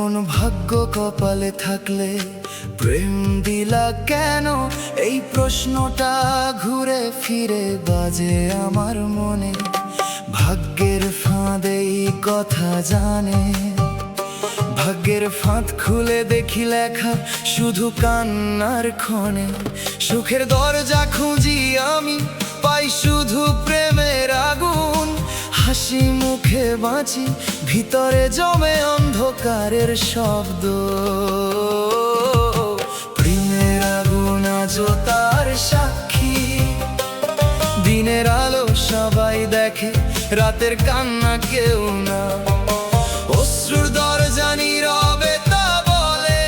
এমন ভাগ্য কপালে থাকলে প্রেম দিলা কেন? এই প্রশ্নটা ঘুরে ফিরে বাজে আমার মনে। ভাগ্যের ফাঁদে এই কথা জানে, ভাগ্যের ফাঁদ খুলে দেখি লেখা শুধু কান্নার ক্ষণে। সুখের দরজা খুঁজি আমি, পাই শুধু প্রেমের আগুন। হাসি মুখে বাঁচি, ভিতরে জমে অন্ধকারের শব্দ। প্রেমের আগুন আজও তার সাক্ষী, দিনের আলো সবাই দেখে, রাতের কান্না কেউ না। অশ্রুর দরজা নীরবে তা বলে,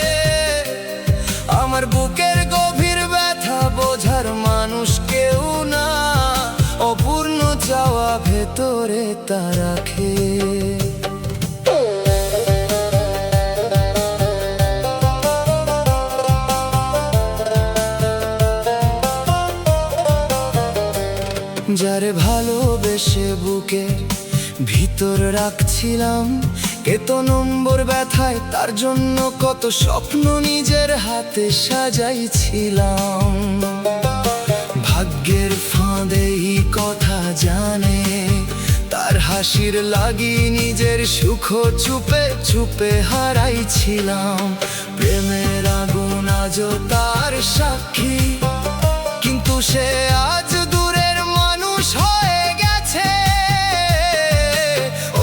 আমার বুকের গভীর ব্যথা বোঝার মানুষ কেউ না। অপূর্ণ চাওয়া ভেতরে তা রাখে। যারে ভালোবেসে বুকের ভিতর রাখছিলাম, কত নম্বর ব্যথায় তার জন্য কত স্বপ্ন নিজের হাতে সাজাইছিলাম। ভাগ্যের ফাঁদেই কথা জানে, তার হাসির লাগি নিজের সুখ চুপে চুপে হারাইছিলাম। প্রেমের আগুন আজও তার সাক্ষী, কিন্তু সে আজ দূরের মানুষ হয়ে গেছে।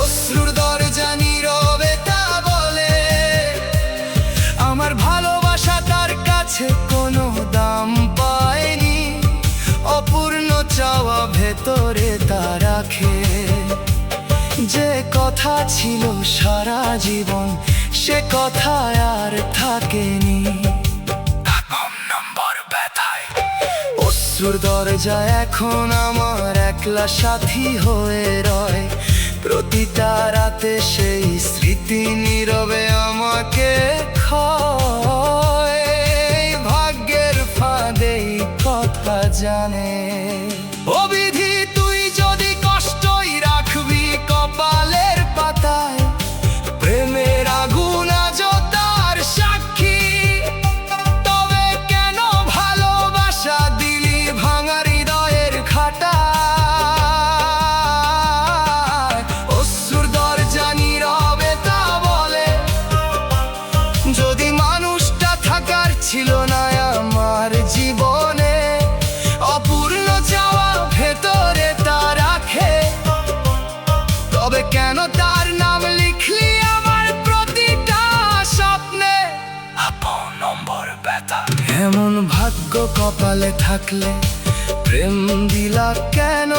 অশ্রুর দরজা নীরবে তা বলে, আমার ভালোবাসা তার কাছে কোনো দাম পায়নি। অপূর্ণ চাওয়া ভেতরে তা রাখে। যে কথা ছিল সারা জীবন, সে কথা আর থাকেনি। অশ্রুর দরজা এখন আমার একলা সাথী হয়ে রয়। প্রতিটা রাতে সেই স্মৃতি নীরবে আমাকে ক্ষয়। ভাগ্যের ফাঁদেই কথা জানে। ও বিধি, তুই যদি কষ্টই রাখবি কপালের পাতায়, প্রেমের আগুন আজও তার সাক্ষী। তবে কেন ভালোবাসা দিলি ভাঙা হৃদয়ের খাটায়? অশ্রুর দরজা নীরবে তা বলে, যদি মানুষটা থাকার ছিল না আমার জীবনে। অপূর্ণ চাওয়া ভেতরে তা রাখে, তবে কেন তার নাম লিখলি আমার প্রতিটা স্বপ্নে? আপন নম্বর ব্যথা। এমন ভাগ্য কপালে থাকলে প্রেম দিলা কেন?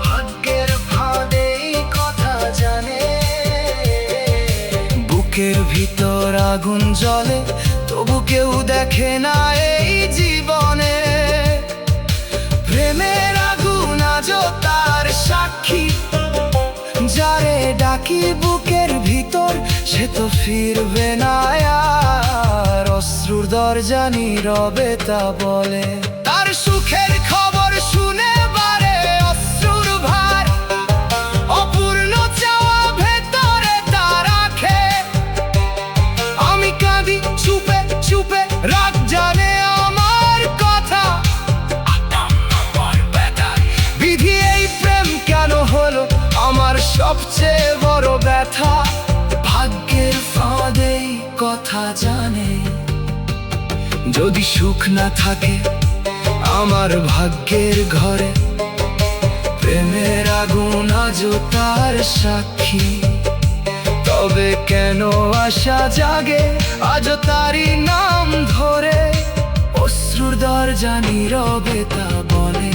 ভাগ্যের ফাঁদে এই কথা জানে। বুকের ভিতর আগুন জ্বলে, তবু কেউ দেখে না এই জীবনে। প্রেমের আগুন আজও তার সাক্ষী, যারে ডাকি বুকের ভিতর সে তো ফিরবে না আর। অশ্রুর দরজা নীরবে তা বলে, তার সুখের খবর শুনে বারে অশ্রুর ভার। অপূর্ণ চাওয়া ভেতরে তা রাখে। আমি কাঁদি চুপে চুপে, রাগ জানে আমার কথা। বিধি, এই প্রেম কেন হলো আমার সবচেয়ে বড় ব্যথা? ভাগ্যের ফাঁদেই কথা জানে, যদি সুখ না থাকে আমার ভাগ্যের ঘরে, প্রেমের আগুন আজও তার সাক্ষী। তবে কেন আশা জাগে আজও তারই নাম ধরে? অশ্রুর দরজা নীরবে তা বলে,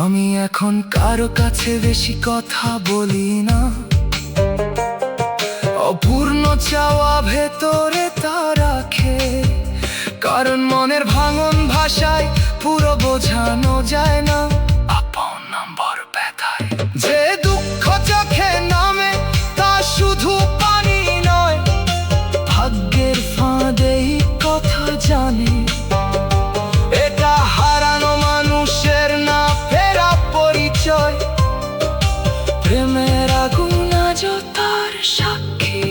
আমি এখন কারো কাছে বেশি কথা বলি না। অপূর্ণ চাওয়া ভেতরে তা রাখে, কারণ মনের ভাঙন ভাষায় পুরো বোঝানো যায় না। আপন নম্বর ব্যথায় যে দুঃখ চোখে নামে, তা শুধু পানি নয়। ভাগ্যের ফাঁদেই কথা জানে, এটা হারানো মানুষের না ফেরা পরিচয়। প্রেমের আগুন আজও তার সাক্ষী,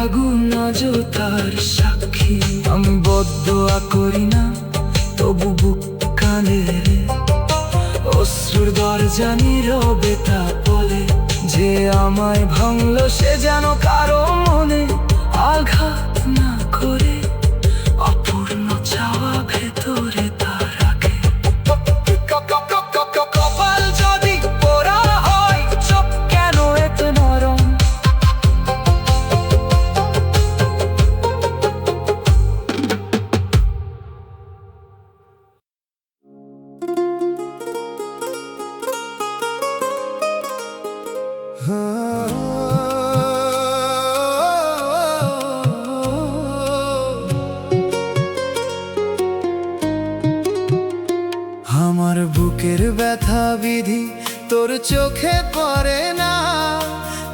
আগুন আজও তার সাক্ষী। আমি বদদোয়া করি না, তবু বুক কাঁদে রে। অশ্রুর দরজা নীরবে তা বলে, যে আমায় ভাঙলো সে যেন কারো মনে আঘাত না করে, অপূর্ণ চাওয়া ভেতরে তা রাখে। কপাল যদি পোড়া হয়, চোখ কেন এত নরম? আমার বুকের ব্যথা বিধি তোর চোখে পড়ে না,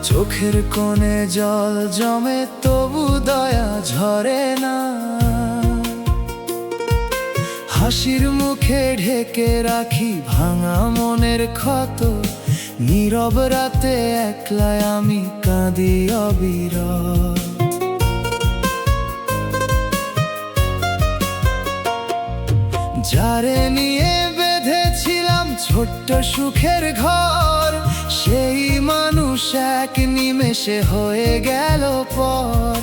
চোখের কোণে জল জমে তবু দয়া ঝরে না। হাসির মুখে ঢেকে রাখি ভাঙা মনের ক্ষত, নীরব রাতে একলাই আমি কাঁদি অবিরত। যারে নিয়ে বেঁধেছিলাম ছোট্ট সুখের ঘর, সেই মানুষ এক নিমেষে হয়ে গেল পর।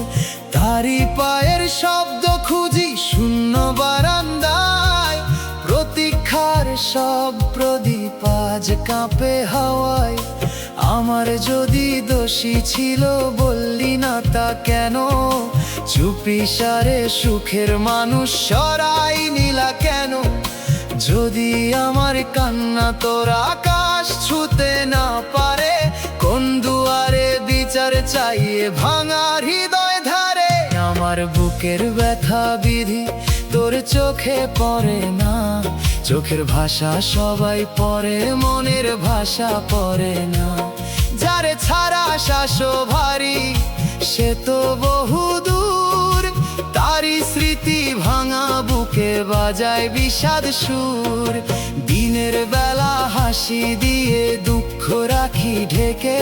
তারি পায়ের শব্দ খুঁজি শূন্য বারান্দায়, প্রতীক্ষার সব প্রদীপ আজ কাঁপে হাওয়ায়। আমার যদি দোষী ছিল বললি না তা কেন? চুপিসারে সুখের মানুষ সরাই নিলা কেন? যদি আমার কান্না তোর আকাশ ছুতে না পারে, কোন দুয়ারে বিচার চাইয়ে ভাঙা হৃদয় ধারে? আমার বুকের ব্যথা বিধি তোর চোখে পড়ে না, চোখের ভাষা সবাই পড়ে, মনের ভাষা পড়ে না। যারে ছাড়া শ্বাসো ভারী সে তো বহু দূর, তারই স্মৃতি ভাঙা বুকে বাজায় বিষাদ সুর। দিনের বেলা হাসি দিয়ে দুঃখ রাখি ঢেকে,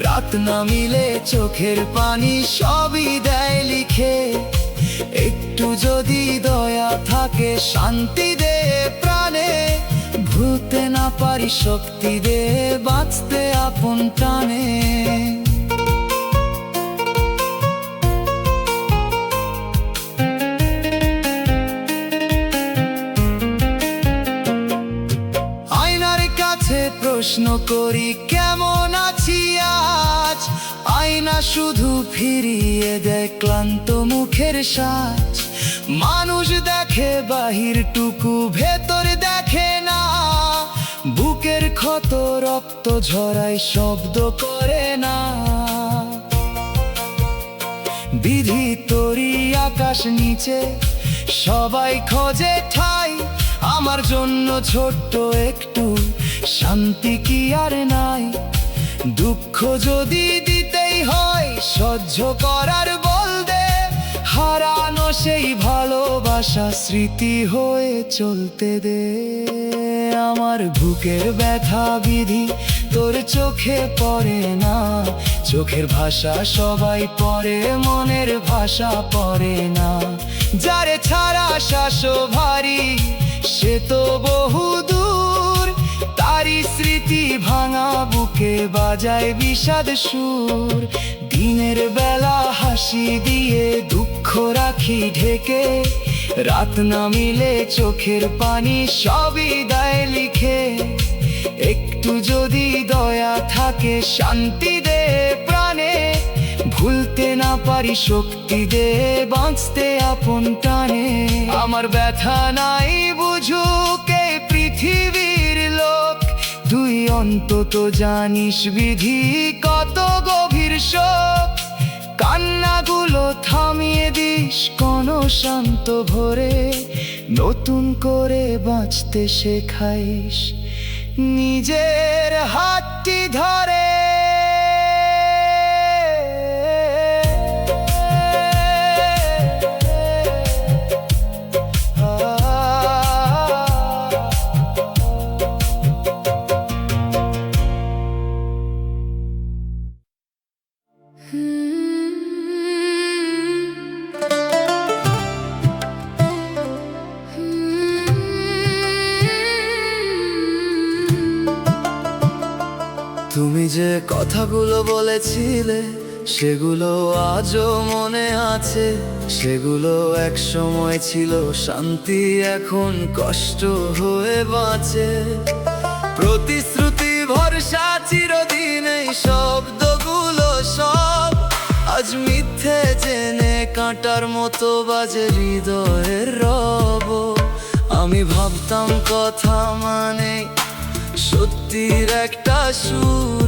রাত না মিলে চোখের পানি সবই দেয় লিখে। একটু যদি দয়া থাকে শান্তি দে প্রাণে, ভুলতে না পারি শক্তি দে বাঁচতে আপন টানে। আয়নার কাছে প্রশ্ন করি কেমন আছি আজ, আয়না শুধু ফিরিয়ে দেয় ক্লান্ত মুখের সাজ। মানুষ দেখে বাহিরটুকু ভেতর দেখে না, বুকের ক্ষত রক্ত ঝরায় শব্দ করে না। বিধি তোরই আকাশ নিচে সবাই খোঁজে ঠাই, আমার জন্য ছোট্ট একটু শান্তি কি আর নাই? দুঃখ যদি দিতেই হয় সহ্য করার বল দে, হারানো সেই ভালোবাসা স্মৃতি হয়ে চলতে দে। আমার বুকের ব্যথা বিধি তোর চোখে পড়ে না, চোখের ভাষা সবাই পড়ে, মনের ভাষা পড়ে না। যারে ছাড়া শ্বাসো ভারী সে তো বহু দূর, তারই স্মৃতি ভাঙা বুকে বাজায় বিষাদ সুর। দিনের বেলা হাসি দিয়ে দুঃখ রাখি ঢেকে, রাত না মিলে চোখের পানি সবই দেয় লিখে। একটু যদি দয়া থাকে শান্তি দে প্রাণে, ভুলতে না পারি শক্তি দে বাঁচতে আপন টানে। আমার ব্যথা নাই বুঝুক এই পৃথিবীর লোক, তুই অন্তত জানিস বিধি কত গভীর শোক। কান্নাগুলো থামিয়ে দিস কোন শান্ত ভোরে, নতুন করে বাঁচতে শেখাইস নিজের হাতটি ধরে। যে কথাগুলো বলেছিলে সেগুলো আজও মনে আছে। সেগুলো এক সময় ছিল শান্তি, এখন কষ্ট হয়ে বাঁচে। প্রতিশ্রুতি ভরসা চিরদিন, এই শব্দগুলো সব আজ মিথ্যে জেনে কাঁটার মতো বাজে হৃদয়ের রব। আমি ভাবতাম কথা মানে সত্যির একটা সুর,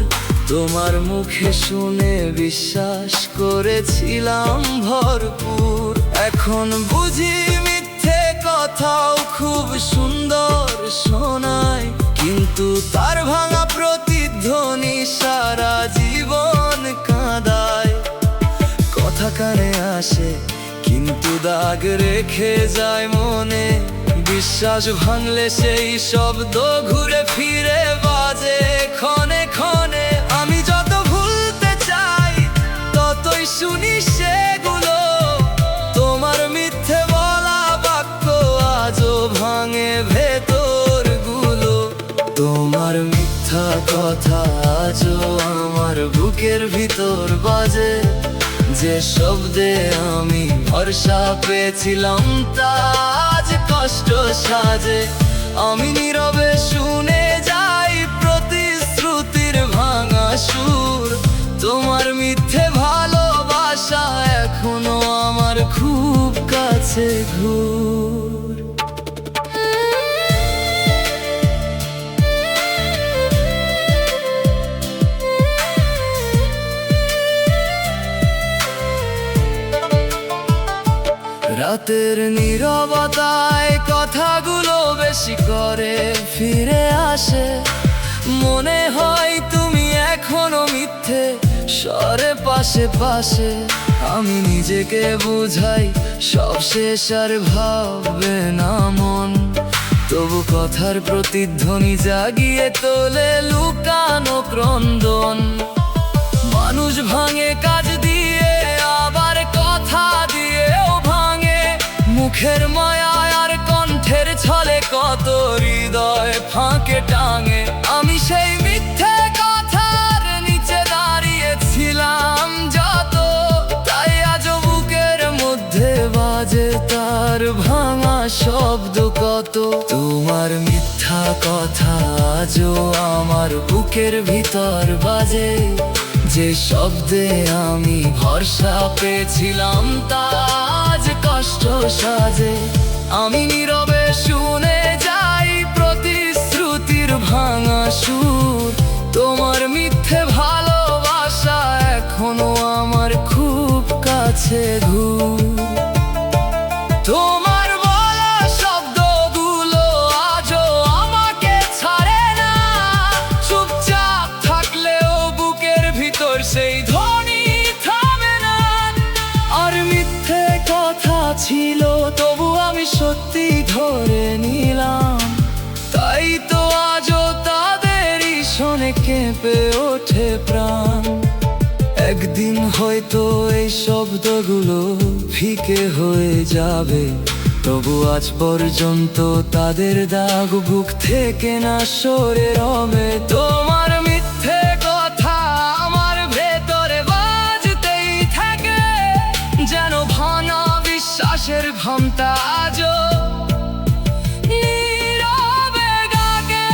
তোমার মুখে শুনে বিশ্বাস করেছিলাম ভরপুর। এখন বুঝি মিথ্যে কথাও খুব সুন্দর শোনায়, কিন্তু তার ভাঙা প্রতিধ্বনি সারা জীবন কাঁদায়। কথা কানে আসে কিন্তু দাগ রেখে যায় মনে, বিশ্বাস ভাঙলে সেই শব্দ ঘুরে ফিরে বাজে ক্ষণে ক্ষণে। আমি যত ভুলতে চাই ততই শুনি সেগুলো, তোমার মিথ্যে বলা বাক্য আজও ভাঙে ভেতরগুলো। তোমার মিথ্যা কথা আজও আমার বুকের ভিতর বাজে, যে শব্দে আমি ভরসা পেয়েছিলাম তা আজ কষ্ট সাজে। আমি নীরবে শুনে যাই প্রতিশ্রুতির ভাঙা সুর, তোমার মিথ্যে ভালোবাসা এখনো আমার খুব কাছে ঘুর। রাতের নীরবতায় কথাগুলো বেশি করে ফিরে আসে, মনে হয় তুমি এখনো মিথ্যে স্বরে পাশে পাশে। আমি নিজেকে বুঝাই সব শেষ আর ভাববে না মন, তবু কথার প্রতিধ্বনি জাগিয়ে তোলে লুকানো ক্রন্দন। মানুষ ভাঙে কাজ দিয়ে, আবার কথা দিয়েও ভাঙে, মুখের মায়া আর কণ্ঠের ছলে কত হৃদয় ফাঁকে টাঙে। আমি সেই মিথ্যে কথার নিচে দাঁড়িয়েছিলাম যত, তাই আজ বুকের মধ্যে বাজে তার ভাঙা শব্দ কত। তোমার মিথ্যা কথা আজও আমার বুকের ভিতর বাজে, যে শব্দে আমি ভরসা পেয়েছিলাম তা আজ কষ্ট সাজে। আমি নীরবে শুনে যাই প্রতিশ্রুতির ভাঙা সুর, তোমার মিথ্যে ভালোবাসা এখনো আমার খুব কাছে ঘুর। তোমার বলা শব্দগুলো আজও আমাকে ছাড়ে না, চুপচাপ থাকলেও বুকের ভিতর সেই ধ্বনি থামে না। আর মিথ্যে কথা ছিল তবু আমি সত্যি ধরে নিলাম, তাই তো আজও তাদেরই শোনে কেঁপে ওঠে প্রাণ। একদিন হয়তো এই শব্দগুলো ফিকে হয়ে যাবে, তবু আজ পর্যন্ত তাদের দাগ বুক থেকে না সরে রবে। তোমার মিথ্যে কথা আমার ভেতরে বাজতেই থাকে, যেন ভাঙা বিশ্বাসের ঘন্টা আজও নীরবে ডাকে।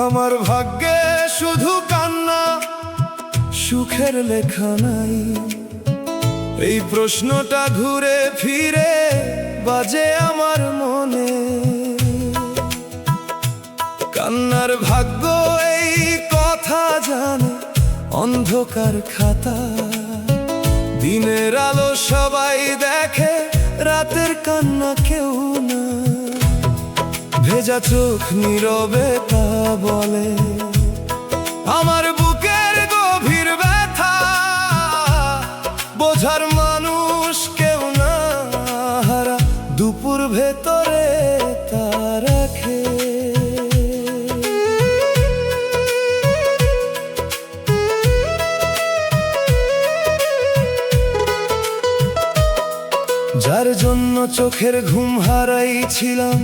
আমার ভাগ্যে শুধু কান্না, সুখের লেখা নাই। এই প্রশ্নটা ঘুরে ফিরে বাজে আমার মনে। কান্নার ভাগ্য এই কথা জানে অন্ধকার খাতা, দিনের আলো সবাই দেখে রাতের কান্না কেউ না, ভেজা চোখ নীরবে তা বলে আমার বুকের গভীর ব্যথা বোঝার মানুষ কেউ না, হারা দুপুর ভেতরে তা রাখে। যার জন্য চোখের ঘুম হারাইছিলাম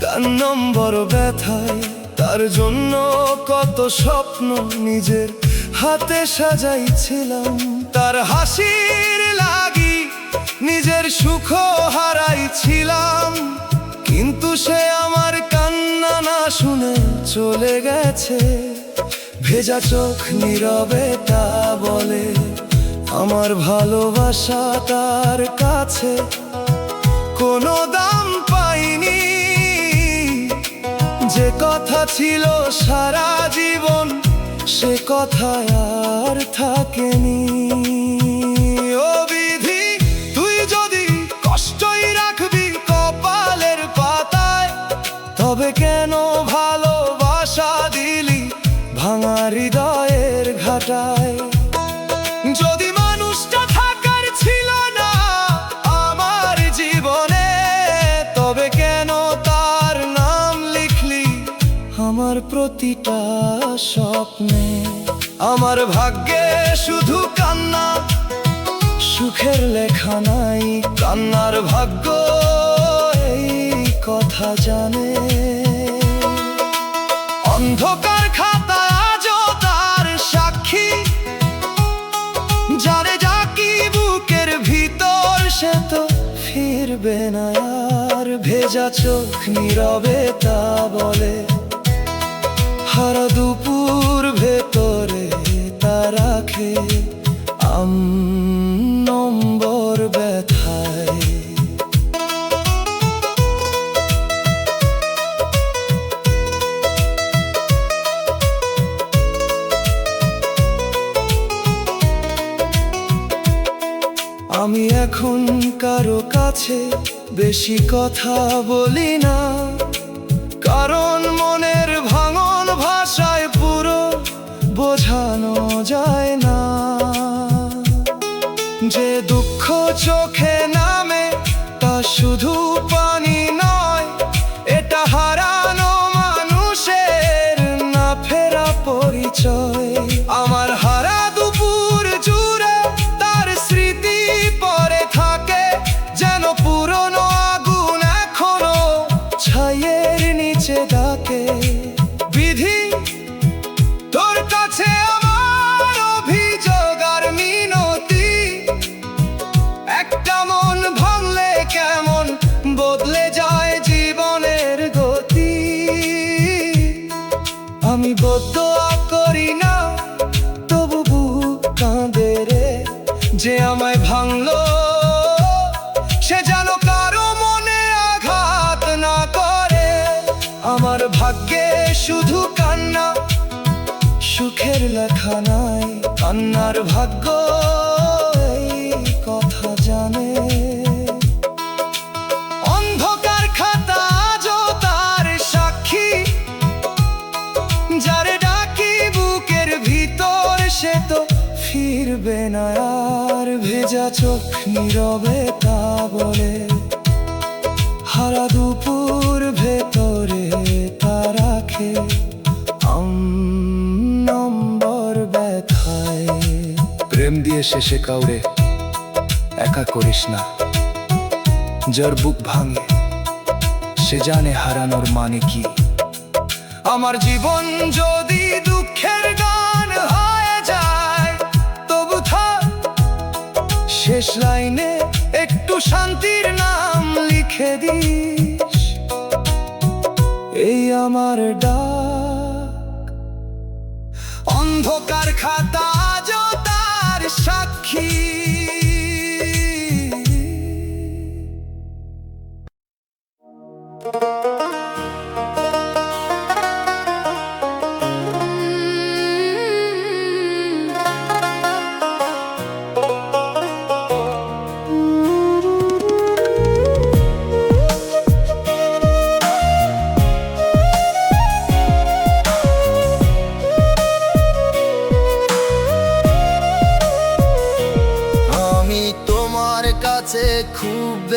কার নম্বর ব্যথায়, তার জন্য কত স্বপ্ন নিজের হাতে সাজাইছিলাম, তার হাসির লাগি নিজের সুখ হারাইছিলাম, কিন্তু সে আমার কান্না না শুনে চলে গেছে। ভেজা চোখ নীরবে তা বলে আমার ভালোবাসা তার কাছে কোনো দাম পাইনি, যে কথা ছিল সারা জীবন সে কথা আর থাকেনি। ও বিধি, তুই যদি কষ্টই রাখবি কপালের পাতায়, তবে কেন ভালোবাসা দিলি ভাঙা হৃদয়ের ঘাটায়? যদি মানুষটা থাকার ছিল না আমার জীবনে, তবে কেন তার নাম লিখলি আমার প্রতিটা স্বপ্নে? আমার ভাগ্যে শুধু কান্না, সুখের লেখা নাই, কান্নার ভাগ্য এই কথা জানে। অন্ধকার খাতা আজও তার সাক্ষী, যারে ডাকি বুকের ভিতর সে তো ফিরবে না আর। ভেজা চোখ নীরবে তা বলে হারা দুপুর ভেতরে তা রাখে নম্বর ব্যথায়। আমি এখন কারো কাছে বেশি কথা বলি না, কারণ মনের ভাঙন ভাষায় পুরো বোঝানো যায় না। যে দুঃখ চোখে নামে তা শুধু পানি নয়, এটা হারানো মানুষের না ফেরা পরিচয়। আমার হারা দুপুর জুড়ে তার স্মৃতি পড়ে থাকে, যেন পুরনো আগুন এখনো ছাইয়ের নিচে ডাকে। বিধি, তোর কাছে আমার অভিযোগ আর মিনতি, একটা মন ভাঙলে কেমন বদলে যায় জীবনের গতি। আমি বদদোয়া করি না তবু বুক কাঁদে রে, যে আমায় ভাঙলো সে যেন কারো মনে আঘাত না করে। আমার ভাগ্যে শুধু কান্না, সুখের লেখা নাই, কান্নার ভাগ্য এই কথা জানে। অন্ধকার খাতা আজও তার সাক্ষী, যারে ডাকি বুকের ভিতর সে তো ফিরবে না আর। ভেজা চোখ নীরবে তা বলে হারা দুপুর ভেতরে তা রাখে নম্বর ব্যথায়। প্রেম দিয়ে শেষে কাউরে একা করিস না, যার বুক ভাঙে সে জানে হারানোর মানে কি। আমার জীবন যদি দুঃখের গান হয়ে যায়, তবু থাক শেষ লাইনে একটু শান্তির নাম লিখে দিস। এই আমার ডাক, অন্ধকার খাতা আজও তার সাক্ষী।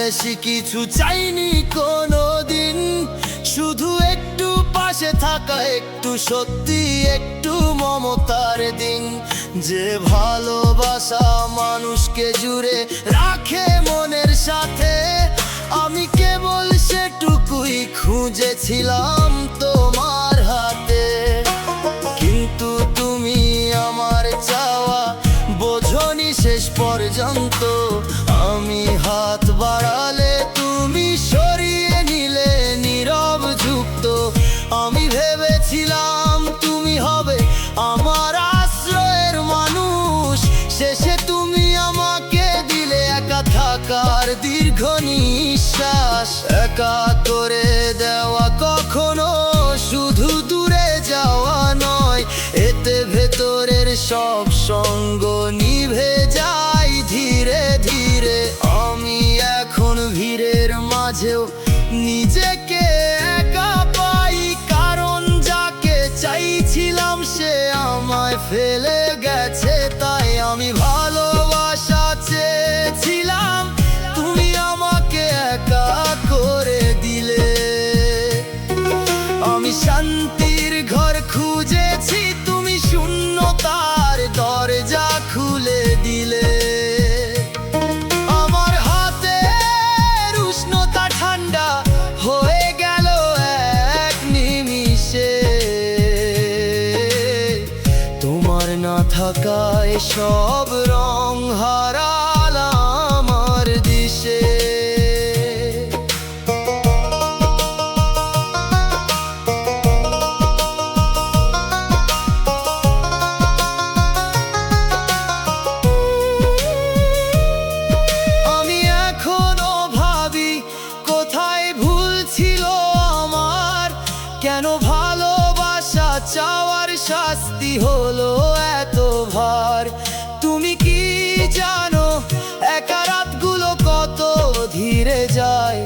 বেশি কিছু চাইনি কোনো দিন, শুধু একটু পাশে থাকা, একটু সত্যি, একটু মমতার দিন। যে ভালোবাসা মানুষকে জুড়ে রাখে মনের সাথে, আমি কেবল সেটুকুই খুঁজেছিলাম তোমার হাতে। কিন্তু তুমি আমার চাওয়া বোঝনি শেষ পর্যন্ত, আমি হাত বাড়ালে তুমি সরিয়ে নিলে নীরব যুক্ত। আমি ভেবেছিলাম তুমি হবে আমার আশ্রয়ের মানুষ, শেষে তুমি আমাকে দিলে একা থাকার দীর্ঘ নিঃশ্বাস। একা করে দেওয়া কখনো শুধু দূরে যাওয়া নয়, এতে ভেতরের সব সঙ্গ নিভে যায় ধীরে ধীরে। আমি এখন ভিড়ের মাঝেও নিজেকে একা পাই, কারণ যাকে চাইছিলাম সে আমায় ফেলে গেছে। তাই আমি ভালোবাসা চেয়েছিলাম, তুমি আমাকে একা করে দিলে। আমি শান্তির ঘর খুঁজেছি, তুমি শূন্যতার দরজা খুলে দিলে। আমার হাতের উষ্ণতা ঠান্ডা হয়ে গেল এক নিমিষে, তোমার না থাকায় সব রং হারালাম আমার দিশে। আমি এখনো ভাবি কোথায় ভুল ছিল আমার, কেন ভালোবাসা চাওয়ার শাস্তি হলো এত ভার। তুমি কি জানো একা রাতগুলো কত ধীরে যায়,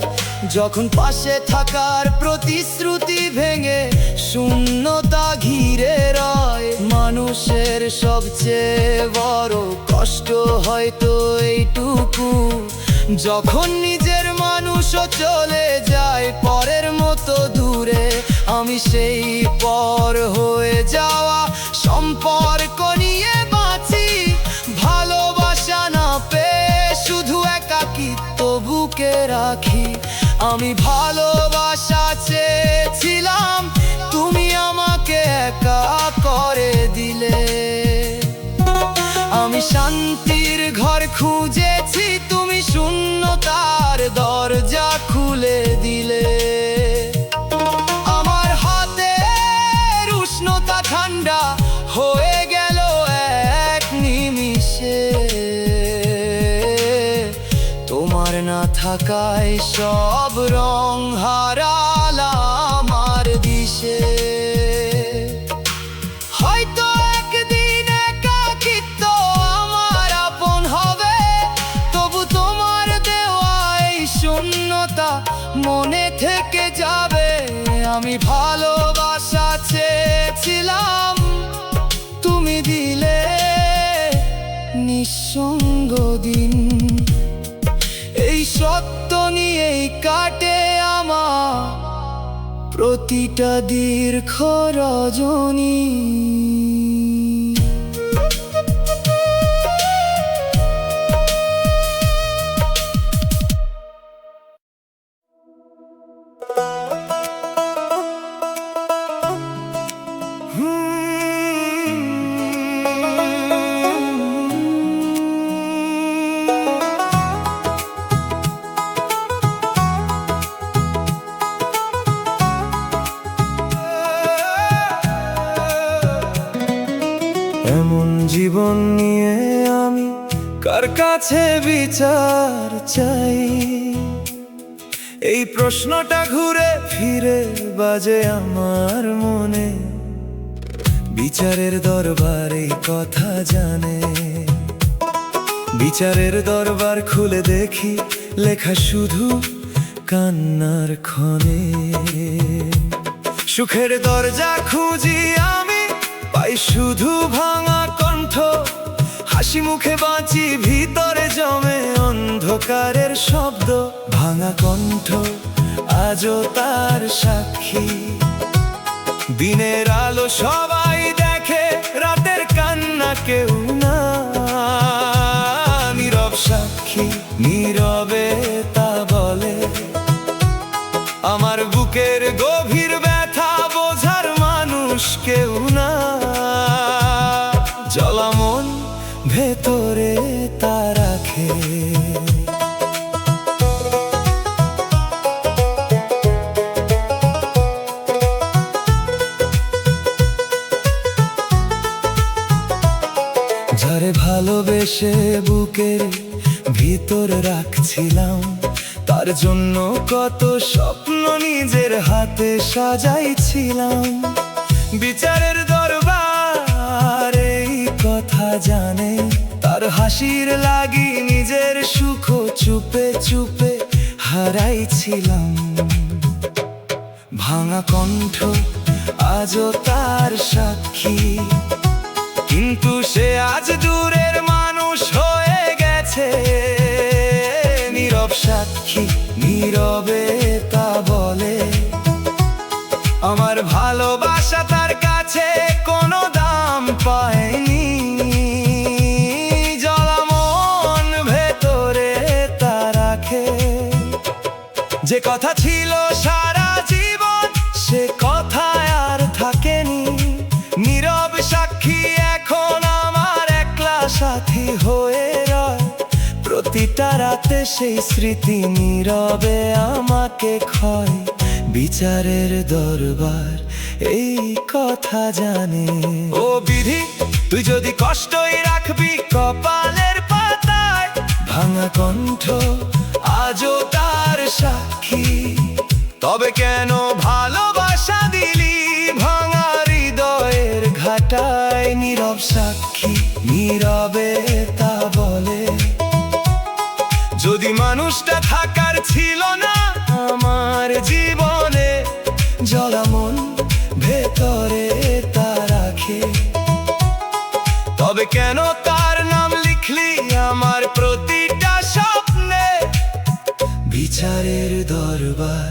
যখন পাশে থাকার প্রতিশ্রুতি ভেঙে শূন্যতা ঘিরে রয়। মানুষের সবচেয়ে বড় কষ্ট হয়তো এইটুকু, যখন নিজের মানুষও চলে যায় পরের মতো দূরে। আমি সেই পর হয়ে যাওয়া সম্পর্ক নিয়ে বাঁচি, ভালোবাসা না পেয়ে শুধু একাকিত্ব বুকে রাখি। আমি ভালোবাসা চেয়েছিলাম, তুমি আমাকে একা করে দিলে। আমি শান্তির ঘর খুঁজেছি, তুমি শূন্যতার দরজা খুলে দিলে। আমার হাতের উষ্ণতা ঠান্ডা হয়ে গেল এক নিমিষে, তোমার না থাকায় সব রং হারালাম আমার দিশে। হয়তো একদিন একাকিত্ব আমার আপন হবে, তবু তোমার দেওয়া এই শূন্যতা মনে থেকে যাবে। আমি ভালোবাসা চেয়েছিলাম, তুমি দিলে নিঃসঙ্গ দিন। এই সত্য নিয়েই কাটে আমার প্রতিটা দীর্ঘ রজনী। এমন জীবন নিয়ে আমি কার কাছে বিচার চাই, এই প্রশ্নটা ঘুরে ফিরে বাজে আমার মনে। বিচারের দরবার এই কথা জানে, বিচারের দরবার খুলে দেখি লেখা শুধু কান্নার ক্ষণে। সুখের দরজা খুঁজি আমি, পাই শুধু ভাঙা কণ্ঠ। হাসি মুখে বাঁচি, ভিতরে জমে অন্ধকারের শব্দ। ভাঙা কণ্ঠ আজও তার সাক্ষী। দিনের আলো সবাই দেখে, রাতের কান্না কেউ না। নীরব সাক্ষী নীরবে তা বলে, আমার বুকের গভীর ব্যথা বোঝার মানুষ কেউ না। জ্বলা মন ভেতরে তা রাখে। যারে ভালোবেসে বুকের ভিতর রাখছিলাম, তার জন্য কত স্বপ্ন নিজের হাতে সাজাইছিলাম। বিচারের দরবার এই কথা জানে, তার হাসির লাগি নিজের সুখ চুপে চুপে হারাইছিলাম। ভাঙা কণ্ঠ আজও তার সাক্ষী, কিন্তু সে আজ দূরের মানুষ হয়ে গেছে। নীরব সাক্ষী নীরবে তা বলে, আমার ভালোবাসা তার কাছে কোনো দাম পায়নি। জ্বলা মন ভেতরে তা রাখে। যে কথা ছিল সারা জীবন, সে কথা আর থাকেনি। নীরব সাক্ষী এখন আমার একলা সাথী হয়ে রয়। প্রতিটা রাতে সেই স্মৃতি নীরবে আমাকে ক্ষয়। বিচারের দরবার এই কথা জানে। ও বিধি, তুই যদি কষ্টই রাখবি কপালের পাতায়, ভাঙা কণ্ঠ আজও তার সাক্ষী। তবে কেন ভালোবাসা দিলি ভাঙা হৃদয়ের ঘাটায়? নীরব সাক্ষী নীরবে তা বলে, যদি মানুষটা থাকার ছিল না আমার জীবনে, জ্বলা মন ভেতরে তা রাখে। তবে কেন তার নাম লিখলি আমার প্রতিটা স্বপ্নে? বিচারের দরবার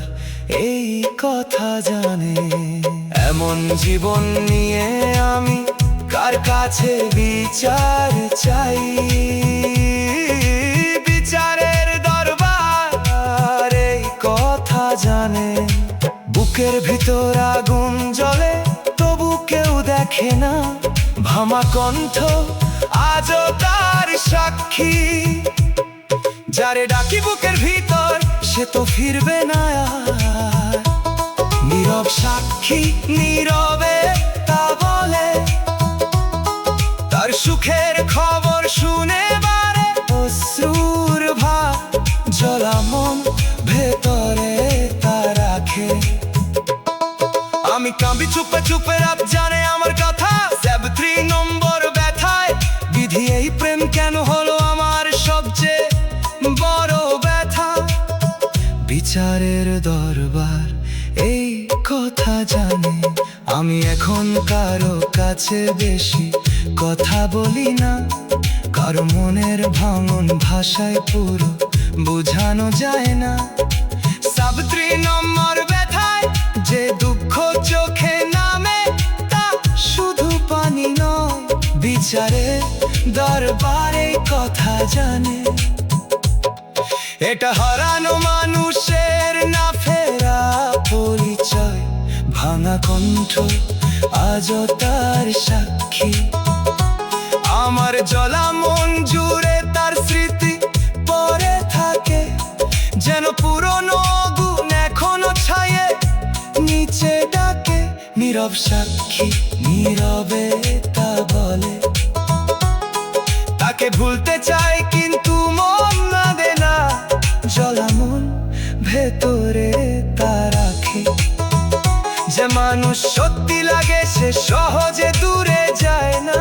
এই কথা জানে। এমন জীবন নিয়ে আমি কার কাছে বিচার চাই? বিচারের দরবার এই কথা জানে। বুকের ভিতর আগুন জ্বলে তবু কেউ দেখে না। ভাঙা কণ্ঠ আজও তার সাক্ষী। যারে ডাকি বুকের ভিতর সে তো ফিরবে না আর। নীরব সাক্ষী নীরবে তা বলে, তার সুখের খবর শুনে বারে অশ্রুর ভার। জ্বলা মন ভেতরে তা রাখে। আমি কাঁপি চুপে চুপে, রাত জানে আমার কথা। 73 নম্বর ব্যথায় বিধি, এই প্রেম কেন হলো আমার সবচেয়ে বড় ব্যথা? বিচারের দরবার এই কথা জানে। আমি এখন কারো কাছে বেশি কথা বলি না। কারো মনের ভাঙন ভাষায় পুরো বোঝানো যায় না। 73 নম্বর ব্যথায় যে দুঃখ চোখে নামে, তা শুধু পানি নয়। বিচারের দরবারে কথা জানে। এটা হারানো মানুষের না ফেরা পরিচয়। ভাঙা কণ্ঠ আজও তার সাক্ষী। আমার জ্বলা মন জুড়ে তার স্মৃতি পড়ে থাকে, যেন পুরনো আগুন এখনো ছায়ে নিচে ডাকে। নীরব সাক্ষী নীরবে তা বলে, তাকে ভুলতে চাই কিন্তু মন না দে না। জ্বলা মন ভেতরে তা রাখে। যে মানুষ সত্যি লাগে সে সহজে দূরে যায় না।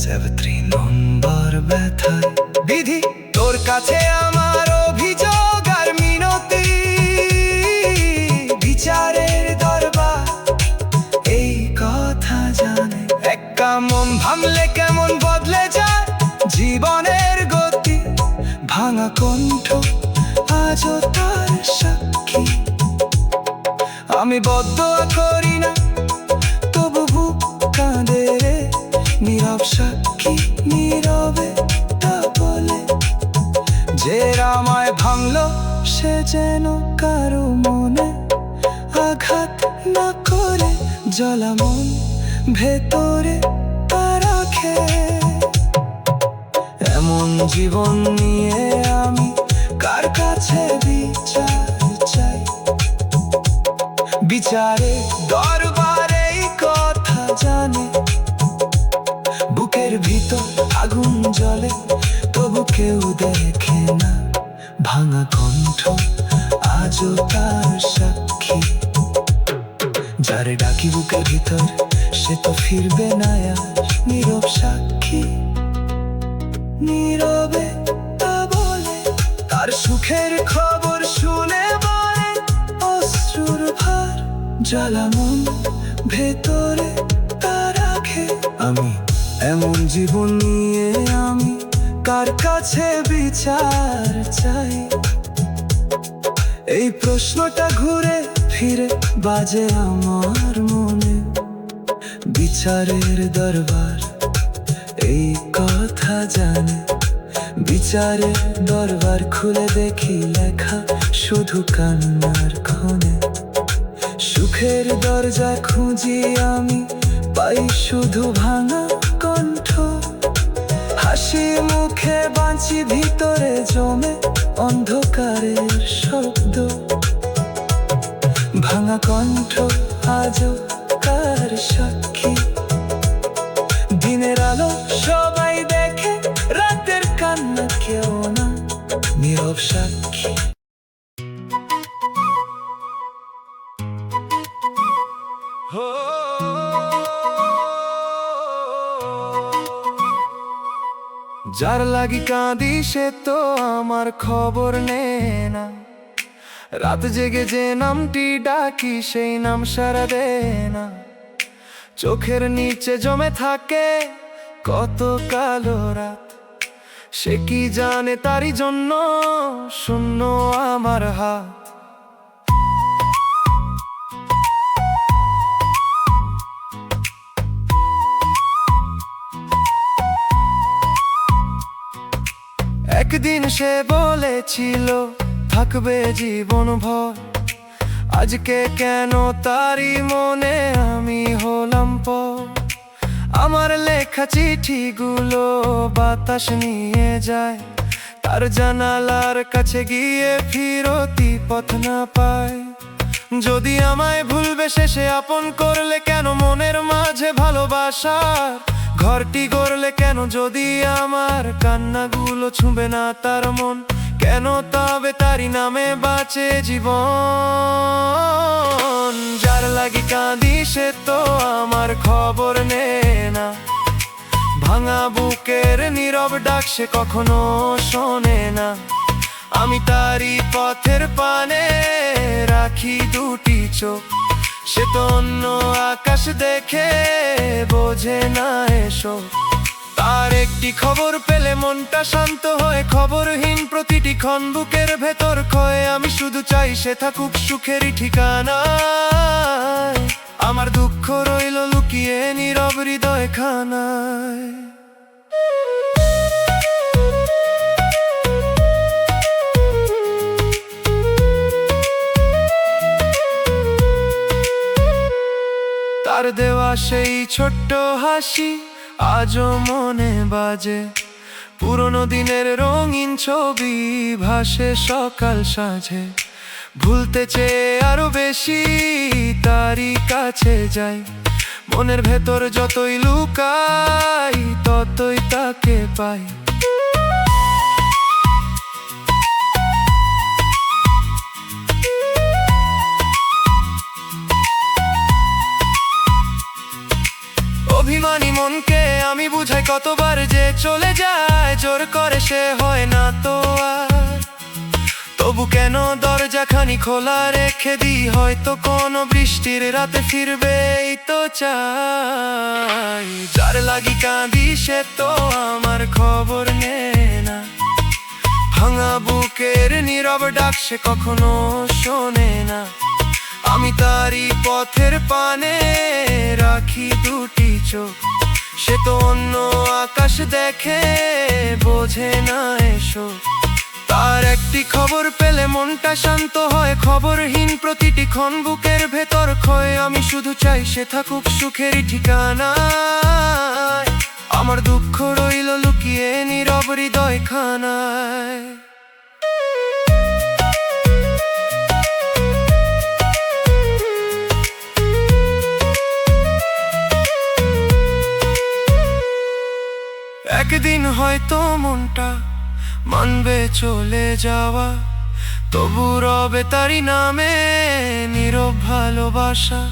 73 নম্বর ব্যথায় বিধি, তোর কাছে আমার অভিযোগ আর মিনতি। বিচারের দরবার এই কথা জানে। একা মন ভাঙলে কেমন বদলে যায় জীবনের গতি। ভাঙা কণ্ঠ আজ আমি বদদোয়া করি না, তবু বুক কাঁদে রে। নীরব সাক্ষী, নীরবে তা বলে, যে আমায় ভাঙলো সে যেন কারো মনে আঘাত না করে। জ্বলা মন ভেতরে তা রাখে। এমন জীবন নিয়ে আমি কার কাছে বিচার চাই? বিচারে দরবারে এই কথা জানে, বুকের ভিতর আগুন জ্বলে তবু কেউ দেখে না। ভাঙা কণ্ঠ আজও তার সাক্ষী, যারে ডাকি বুকের ভিতর সে তো ফিরবে না আর। নীরব সাক্ষী, নীরবে তা বলে, তার সুখের খবর শুনে বলে অশ্রুর ভার। জ্বালা মন ভেতরে তা রাখে। আমি এমন জীবন নিয়ে আমি কার কাছে বিচার চাই? এই প্রশ্নটা ঘুরে ফিরে বাজে আমার মনে। বিচারের দরবার এই কথা জানে, বিচারের দরবার খুলে দেখি লেখা শুধু কান্নার ক্ষণে। সুখের দরজা খুঁজি আমি, পাই শুধু ভাঙা কণ্ঠ। হাসি মুখে বাঁচি ভিতরে জমে অন্ধকারের শব্দ। ভাঙা কণ্ঠ আজও কার সাক্ষী? দিনের আলো সবাই দেখে, রাতের কান্না কেউ না। নীরব সাক্ষী। যার লাগি কাঁদি সে তো আমার খবর নেয় না। রাত জেগে যে নামটি ডাকি সেই নাম সারা দেয় না। চোখের নিচে জমে থাকে কত কালো রাত, সে কি জানে তারই জন্য শূন্য আমার হাত। একদিন সে বলেছিল থাকবে জীবন ভর, আজকে কেন তারই মনে আমি হলাম পর। আমার লেখা চিঠিগুলো বাতাস নিয়ে যায়, তার জানালার কাছে গিয়ে ফিরতি পথ না পায়। যদি আমায় ভুলবে শেষে আপন করলে কেন মনের মাঝে ভালোবাসার ঘরটি গড়লে কেন? যদি আমার কান্নাগুলো ছুঁবে না তার মন, কেন তবে তারই নামে বাঁচে জীবন? যার লাগি কাঁদি সে তো আমার খবর নেয় না। ভাঙা বুকের নীরব ডাক সে কখনো শোনে না। আমি তারই পথের পানে রাখি দুটি চোখ, সে তো অন্য আকাশ দেখে বোঝে না এসো। তার একটি খবর পেলে মনটা শান্ত হয়ে, খবরহীন প্রতিটি ক্ষণ বুকের ভেতর ক্ষয়ে। আমি শুধু চাই সে থাকুক সুখেরই ঠিকানায়, আমার দুঃখ রইল লুকিয়ে নীরব হৃদয় খানায়। তার দেওয়া সেই ছোট্ট হাসি আজও মনে বাজে, পুরনো দিনের রঙিন ছবি ভাসে সকাল সাঁঝে। ভুলতে চেয়ে আরো বেশি তারই কাছে যাই, মনের ভেতর যতই লুকাই ততই তাকে পাই। অভিমানী মনকে আমি বুঝাই কতবার যে চলে যায়, জোর করে সে হয় না তো আর। তবু কেন দরজাখানি খোলা রেখে দিই, হয়তো কোনো বৃষ্টির রাতে ফিরবে এই তো চাই। যার লাগি কাঁদি সে তো আমার খবর নেয় না। ভাঙা বুকের নীরব ডাক সে কখনো শোনে না। আমি তারই পথের পানে রাখি দুটি চোখ। সে তো অন্য আকাশ দেখে, বোঝে না এসো। তার একটি খবর পেলে মনটা শান্ত হয়, খবরহীন প্রতিটি ক্ষণ বুকের ভেতর ক্ষয়। আমি শুধু চাই সে থাকুক সুখের ঠিকানায়, আমার দুঃখ রইল লুকিয়ে নীরব হৃদয় খানায়। একদিন হয়তো মনটা মানবে চলে যাওয়া, তবু রবে তারি নামে নীরব ভালোবাসা।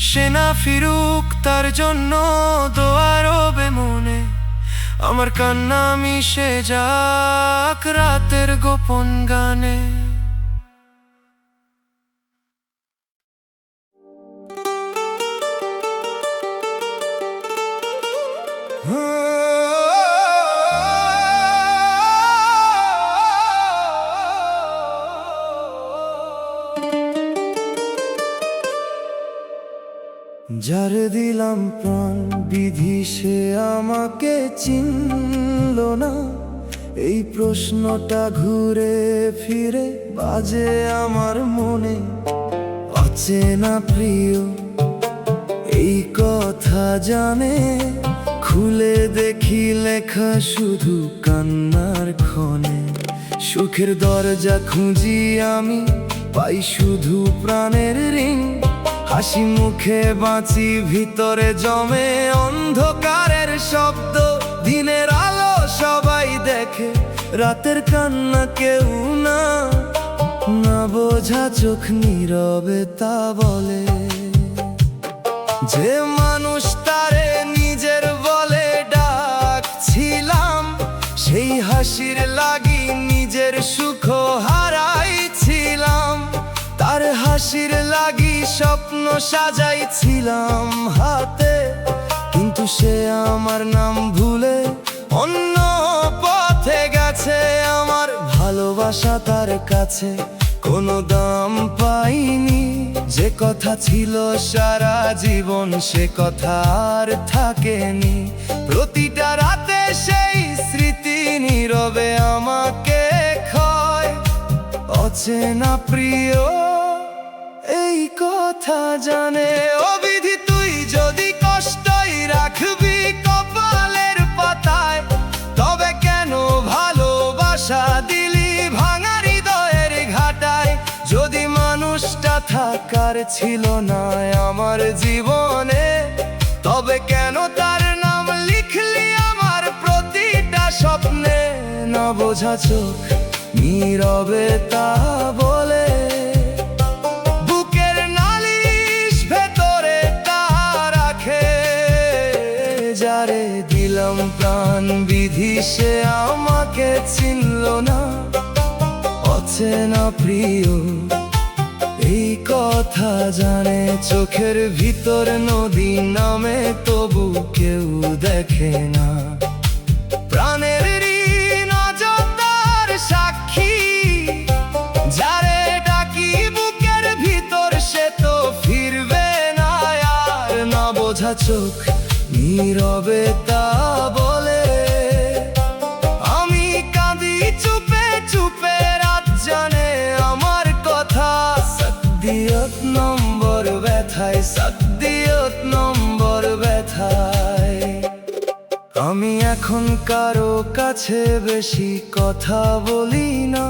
সে না ফিরুক তার জন্য দোয়া রবে মনে, আমার কান্না মিশে যাক রাতের গোপন গানে। যারে দিলাম প্রাণ বিধি সে আমাকে চিনল না, এই প্রশ্নটা ঘুরে ফিরে বাজে আমার মনে। অচেনা প্রিয় এই কথা জানে, খুলে দেখি লেখা শুধু কান্নার ক্ষণে। সুখের দরজা খুঁজি আমি, পাই শুধু প্রাণের রিং। হাসি মুখে বাঁচি, ভিতরে জমে অন্ধকারের শব্দ। দিনের আলো সবাই দেখে, রাতের কান্না কেউ না। না বোঝা চোখ নীরবে তা বলে, যে মানুষ তারে নিজের বলে ডাকছিলাম, সেই হাসির লাগি নিজের সুখ হারাইছিলাম। তার হাসির লাগি স্বপ্ন সাজাইছিলাম হাতে, কিন্তু সে আমার নাম ভুলে অন্য পথে গেছে। আমার ভালোবাসা তার কাছে কোনো দাম পাইনি, যে কথা ছিল সারা জীবন সে কথা আর থাকেনি। প্রতিটা রাতে সেই স্মৃতি নীরবে আমাকে ক্ষয়। অচেনা প্রিয় এই কথা জানে, ও বিধি তুই যদি কষ্টই রাখবি কপালের পাতায়, তবে কেন ভালোবাসা দিলি ভাঙা হৃদয়ের ঘাটায়। যদি মানুষটা থাকার ছিল না আমার জীবনে, তবে কেন তার নাম লিখলি আমার প্রতিটা স্বপ্নে। না বোঝা চোখ নীরবে তা বলে, বুকের নালিশ ভেতরে তা রাখে। যারে দিলাম প্রাণ বিধি সে আমাকে চিনল না। অচেনা প্রিয় এই কথা জানে, চোখের ভিতর নদী নামে তবু কেউ দেখে না। প্রাণের ঋণ অযথার সাক্ষী, যারে ডাকি বুকের ভিতর সে তো ফিরবে না আর। না বোঝা চোখ নীরবে তা বলে, আমি কাঁদি চুপে চুপে রাত জানে আমার কথা। সাদ্দিয়ত নম্বর ব্যথায়, সাদ্দিয়ত নম্বর ব্যথায়। আমি এখন কারো কাছে বেশি কথা বলি না,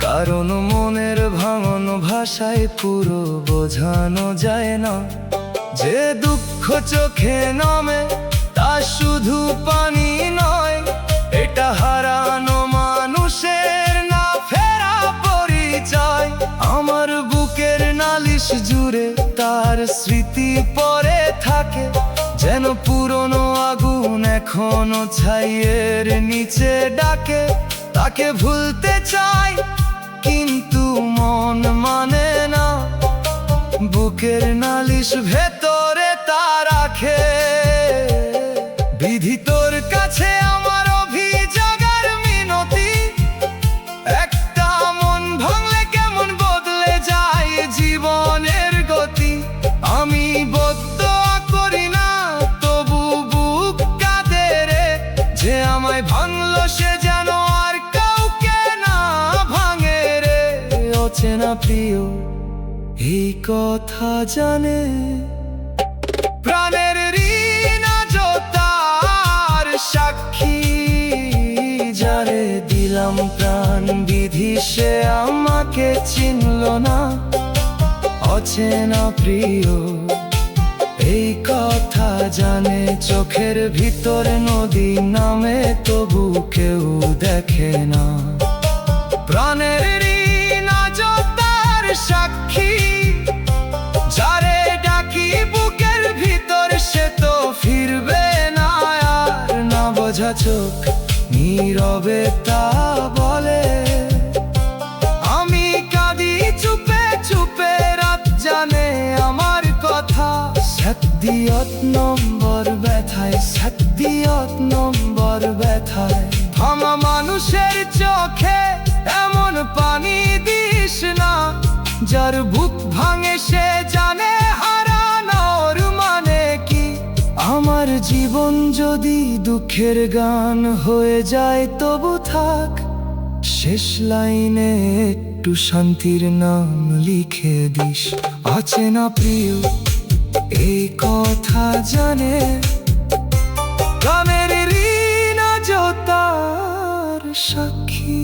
কারণ মনের ভাঙন ভাষায় পুরো বোঝানো যায় না। যে দুঃখ চোখে নামে তা শুধু পানি নয়, এটা হারানো মানুষের না ফেরা পরিচয়। আমার বুকের নালিশ জুড়ে তার স্মৃতি পড়ে থাকে, যেন পুরনো আগুন এখনো ছাইয়ের নিচে ডাকে। তাকে ভুলতে চাই কিন্তু মন মানে না, বুকের নালিশ ভেতরে তা রাখে। বিধি তোর কাছে আমার অভিযোগ আর মিনতি, একটা মন ভাঙলে কেমন বদলে যায় জীবনে প্রিয় এই কথা জানে। প্রাণের ঋণ আজ তার সাক্ষী, যারে দিলাম প্রাণ বিধি সে আমাকে চিনল না। অচেনা প্রিয় এই কথা জানে, চোখের ভিতরে নদী নামে তবু কেউ দেখে না। প্রাণের ঋণ আজ তার সাক্ষী, যারে ডাকি বুকের ভিতর সে তো ফিরবে না আর। না বোঝা চোখ নীরবে তা বলে, আমি কাঁদি চুপে চুপে, রাত জানে আমার কথা। সাতদিয়ত নম্বর ব্যথায়, সাতদিয়ত নম্বর ব্যথায়। থামা মানুষের চোখে এমন পানি দিস না, যার বুক ভাঙে সে জানে হারানোর মানে কি। আমার জীবন যদি দুঃখের গান হয়ে যায় তবু থাক, শেষ লাইনে একটু শান্তির নাম লিখে দিস। অচেনা প্রিয় এই কথা জানে, প্রাণের ঋণ আজ তার সাক্ষী।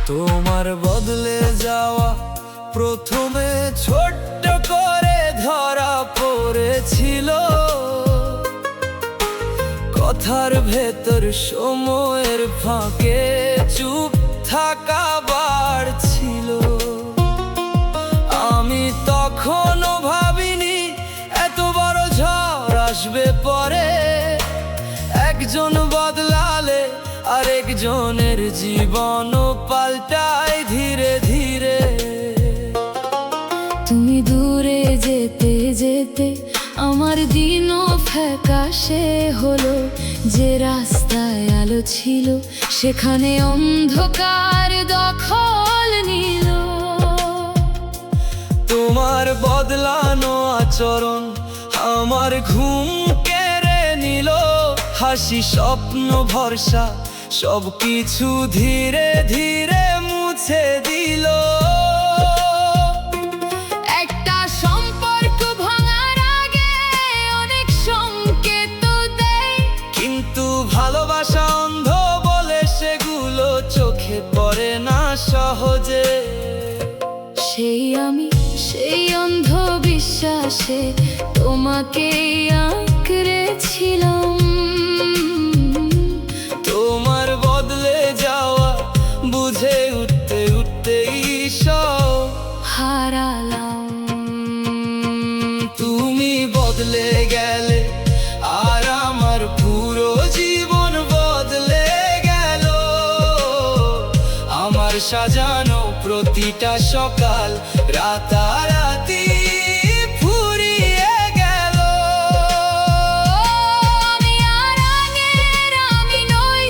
তোমার বদলে যাওয়া প্রথমে ছোট্ট করে ধরা পড়েছিল, কথার ভেতর সময়ের ফাঁকে চুপ থাকা বাড়ছিল। আমি তখনও ভাবিনি এত বড় ঝড় আসবে পরে, একজন বদলালে আরেকজনের জীবনও পাল্টায় ধীরে ধীরে। তুমি দূরে যেতে যেতে আমার দিনও ফ্যাকাশে হলো। যে রাস্তায় আলো ছিল সেখানে অন্ধকার দখল নিল। তোমার বদলানো আচরণ আমার ঘুম কেড়ে নিল। হাসি স্বপ্ন ভরসা সবকিছু ধীরে ধীরে মুছে দিল। একটা সম্পর্ক ভাঙার আগে অনেক সংকেত দেয়, কিন্তু ভালোবাসা অন্ধ বলে সেগুলো চোখে পড়ে না সহজে। সেই আমি সেই অন্ধ বিশ্বাসে তোমাকে আঁকড়েছিলাম। তোমার বদলে যাওয়া বুঝে উঠতে উঠতেই সব হারালাম। তুমি বদলে গেলে আর আমার পুরো জীবন বদলে গেল। আমার সাজানো প্রতিটা সকাল রাতারাতি ফুরিয়ে গেল। আমি আর আগের আমি নই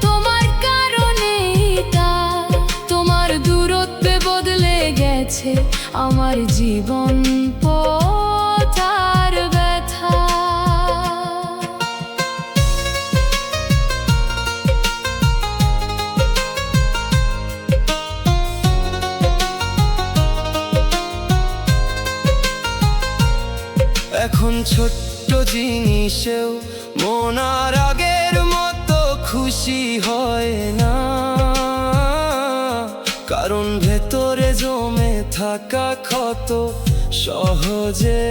তোমার কারণে, তা তোমার দূরত্বে বদলে গেছে আমার জীবন পথ আর ব্যথা। এখন ছোট্ট জিনিসেও মন আর আগের মতো খুশি হয় না, কারণ ভেতরে জমে থাকা ক্ষত সহজে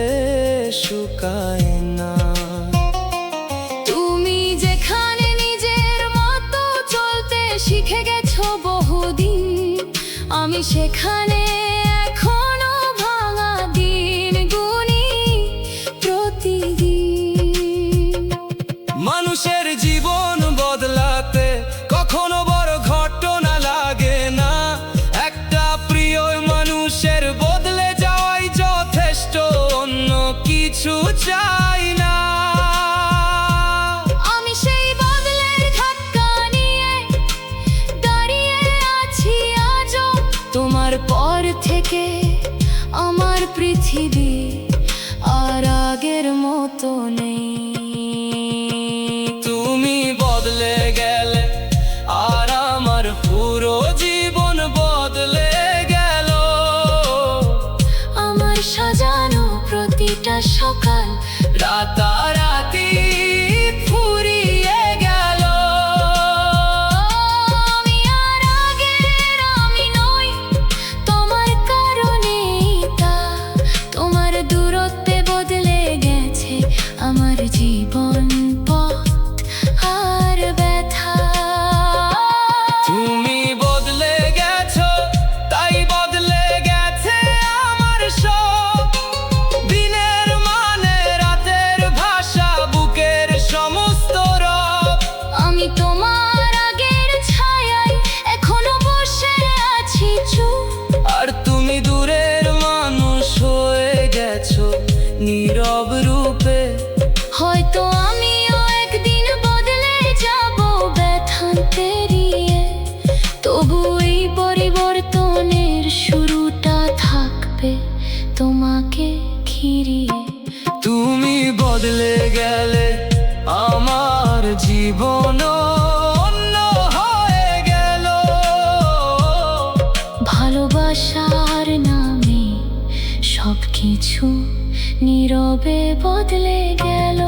শুকায় না। তুমি যেখানে নিজের মতো চলতে শিখে গেছো বহুদিন, আমি সেখানে এখনো ভাঙা দিন গুনি প্রতিদিন। মানুষের জীবন বদলাতে কখনো বড় ঘটনা লাগে না, একটা প্রিয় চাই না। আমি সেই বদলের ধাক্কা নিয়ে দাঁড়িয়ে আছি আজও। তোমার পর থেকে আমার পৃথিবী আর আগের মতো নেই। তুমি বদলে গেলে আর আমার পুরো জীবন বদলে গেল। আমার সাজানো প্রতিটা সকাল রাতারাতি ফুরিয়ে গেল। আমি আর আগের আমি নই, তোমার কারণেই তা। তোমার দূরত্বে বদলে গেছে আমার জীবন পথ আর ব্যথা। তুমি বদলে গেছো, তাই বদলে গেছে আমার সব। দিনের মানে রাতের ভাষা, বুকের সমস্ত রব। আমি তোমার আগের ছায়ায় এখনো বসে আছি চুপ। আর তুমি দূরের মানুষ হয়ে গেছো নীরব রূপে। হয়তো আমিও একদিন বদলে যাব ব্যথা পেরিয়ে, তবু এই পরিবর্তনের শুরুটা থাকবে তোমাকে ঘিরিয়ে। তুমি বদলে গেলে আমার জীবন অন্য হয়ে গেল। ভালোবাসার নামে সবকিছু নীরবে বদলে গেল।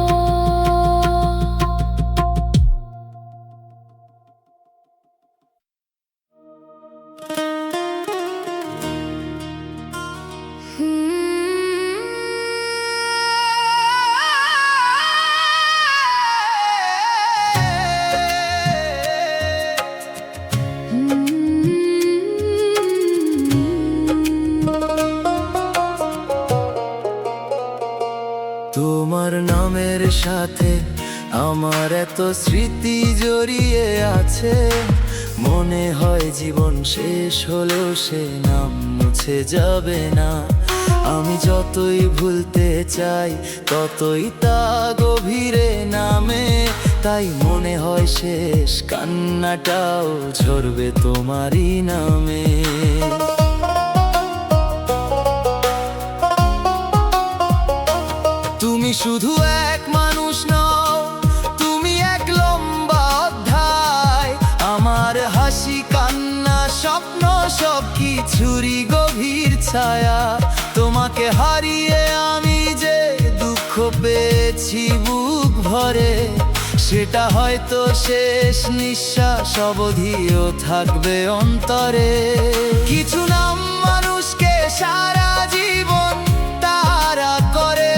তোমার নামের সাথে আমার এত স্মৃতি জড়িয়ে আছে। মনে হয় জীবন শেষ হলেও সে নাম মুছে যাবে না। আমি যতই ভুলতে চাই ততই তা গভীরে নামে। তাই মনে হয় শেষ কান্নাটাও ঝরবে তোমারই নামে। তুমি শুধু এক মানুষ নও, তুমি এক লম্বা অধ্যায়। আমার হাসি কান্না স্বপ্ন সব কিছুরই গভীর ছায়া। তোমাকে হারিয়ে আমি যে দুঃখ পেয়েছি বুক ভরে, সেটা হয়তো শেষ নিঃশ্বাস অবধিও থাকবে অন্তরে। কিছু নাম মানুষকে সারা জীবন তারা করে,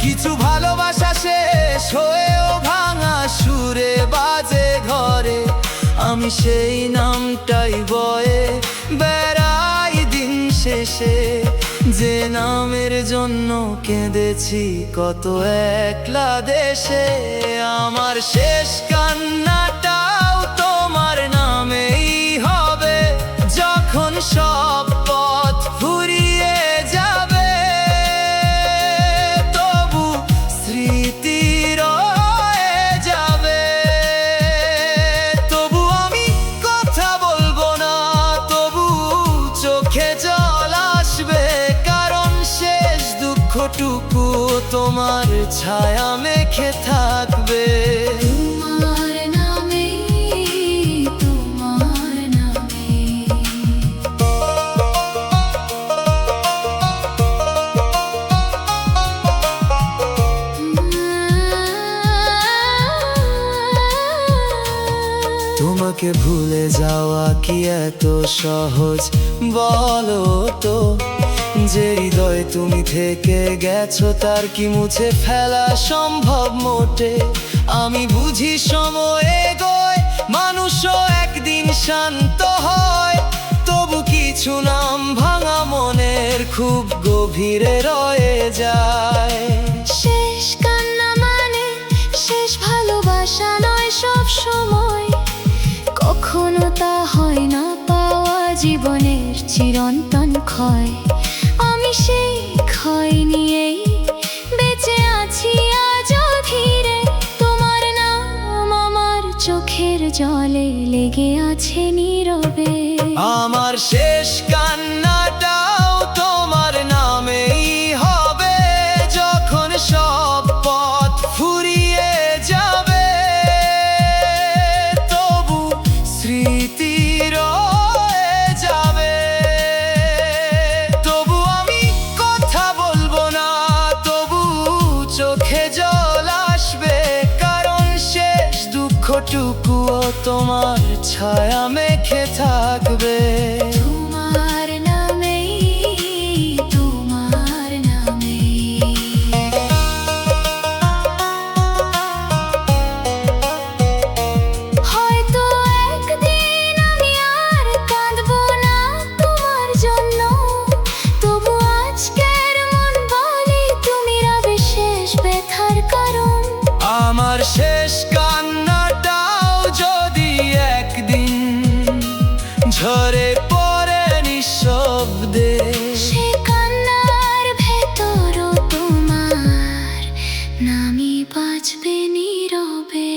কিছু ভালোবাসা শেষ হয়েও ভাঙা সুরে বাজে ঘরে। আমি সেই নামটাই বয়ে বেড়াই দিন শেষে, যে নামের জন্য কেঁদেছি কত একলা দেশে। আমার শেষ কান্নাটাও তোমার নামেই হবে, যখন সব পথ ফুরিয়ে যাবে। তবু স্মৃতি রয়ে যাবে। তবু আমি কথা বলবো না, তবু চোখে জল আসবে। কারণ শেষ দুঃখটুকু তোমার ছায়া মেখে থাকবে। তোমার নামে, তোমার নামে। তোমাকে ভুলে যাওয়া কি এত সহজ বলো তো? যে হৃদয় তুমি থেকে গেছো তার কি মুছে ফেলা সম্ভব মোটে? আমি বুঝি সময় এগোয়, মানুষও একদিন শান্ত হয়। তবু কিছু নাম ভাঙা মনের খুব গভীরে রয়ে যায়। শেষ কান্না মানে শেষ ভালোবাসা নয় সব সময়। কখনো তা হয় না পাওয়া জীবনের চিরন্তন ক্ষয়। আমি সেই ক্ষয় নিয়েই বেঁচে জলে লেগে আছে নীরবে। আমার শেষ কান্নাটাও তোমার নামেই হবে, যখন সব পথ ফুরিয়ে যাবে। তবু স্মৃতি রয়ে যাবে, তবু আমি কথা বলবো না, তবু চোখে জল আসবে, কারণ শেষ দুঃখটুকুও তোমার ছায়া মেখে থাকবে। তোমার নামেই, তোমার নামেই। হয়তো একদিন আমি আর কাঁদবো না তোমার জন্য, তবু আজকের মন বলে তুমি রবে শেষ ব্যথার কারণ। আমার শেষ কান্নাটাও যদি একদিন ঝরে পড়ে নিঃশব্দে, সে কান্নার ভেতরও তোমার নামই বাজবে নীরবে।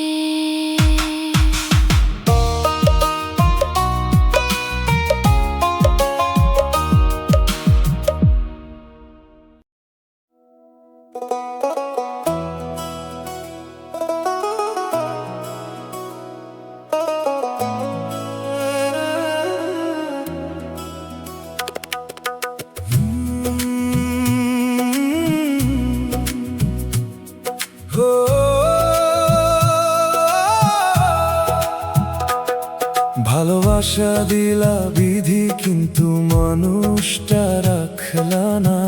ভালোবাসা দিলা বিধি, কিন্তু মানুষটা রাখলা না।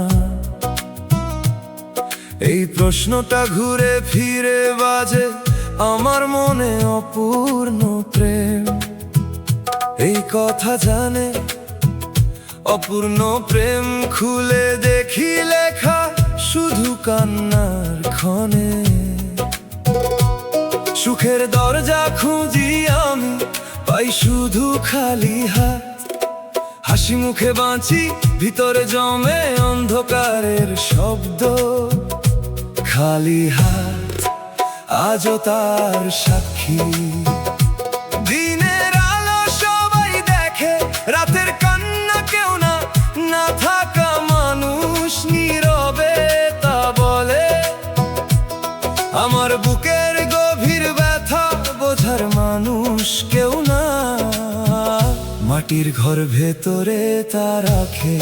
এই প্রশ্নটা ঘুরে ফিরে বাজে আমার মনে, অপূর্ণ প্রেম এই কথা জানে। অপূর্ণ প্রেম খুলে দেখি লেখা শুধু কান্নার ক্ষণে। সুখের দরজা খুঁজি আমি, পাই শুধু খালি হাত। হাসি মুখে বাঁচি, ভিতরে জমে অন্ধকারের শব্দ। খালি হাত আজও তার সাক্ষী। দিনের আলো সবাই দেখে, রাতের কান্না কেউ না, না থাকা মানুষ নীরবে তা বলে। আমার বুকের গভীর ব্যথা বোঝার মানুষ কেউ না, মাটির ঘর ভেতরে তা রাখে।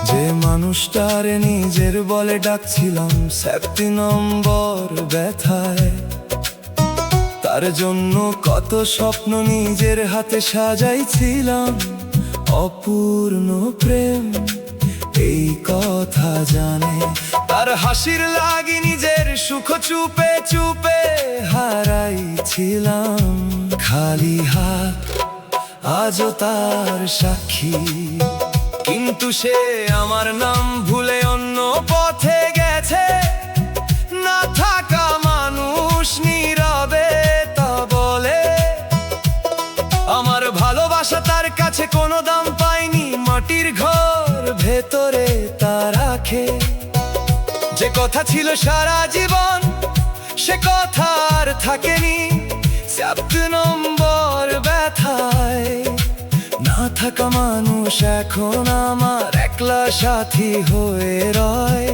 যে মানুষটারে নিজের বলে ডাকছিলাম 7 নম্বর ব্যথায়, তার জন্য কত স্বপ্ন নিজের হাতে সাজাইছিলাম। অপূর্ণ প্রেম এই কথা জানে, তার হাসির লাগি নিজের সুখ চুপে চুপে হারাইছিলাম। খালি হাত আজও তার সাক্ষী, কিন্তু সে আমার নাম ভুলে অন্য পথে গেছে। না থাকা মানুষ নীরবে তা বলে। আমার ভালোবাসা তার কাছে কোনো দাম পায়নি, মাটির ঘর ভেতরে তা রাখে। যে কথা ছিল সারা জীবন, সে কথা আর থাকেনি 7 নম্বর ব্যথায়। না থাকা মানুষ এখন আমার একলা সাথী হয়ে রয়।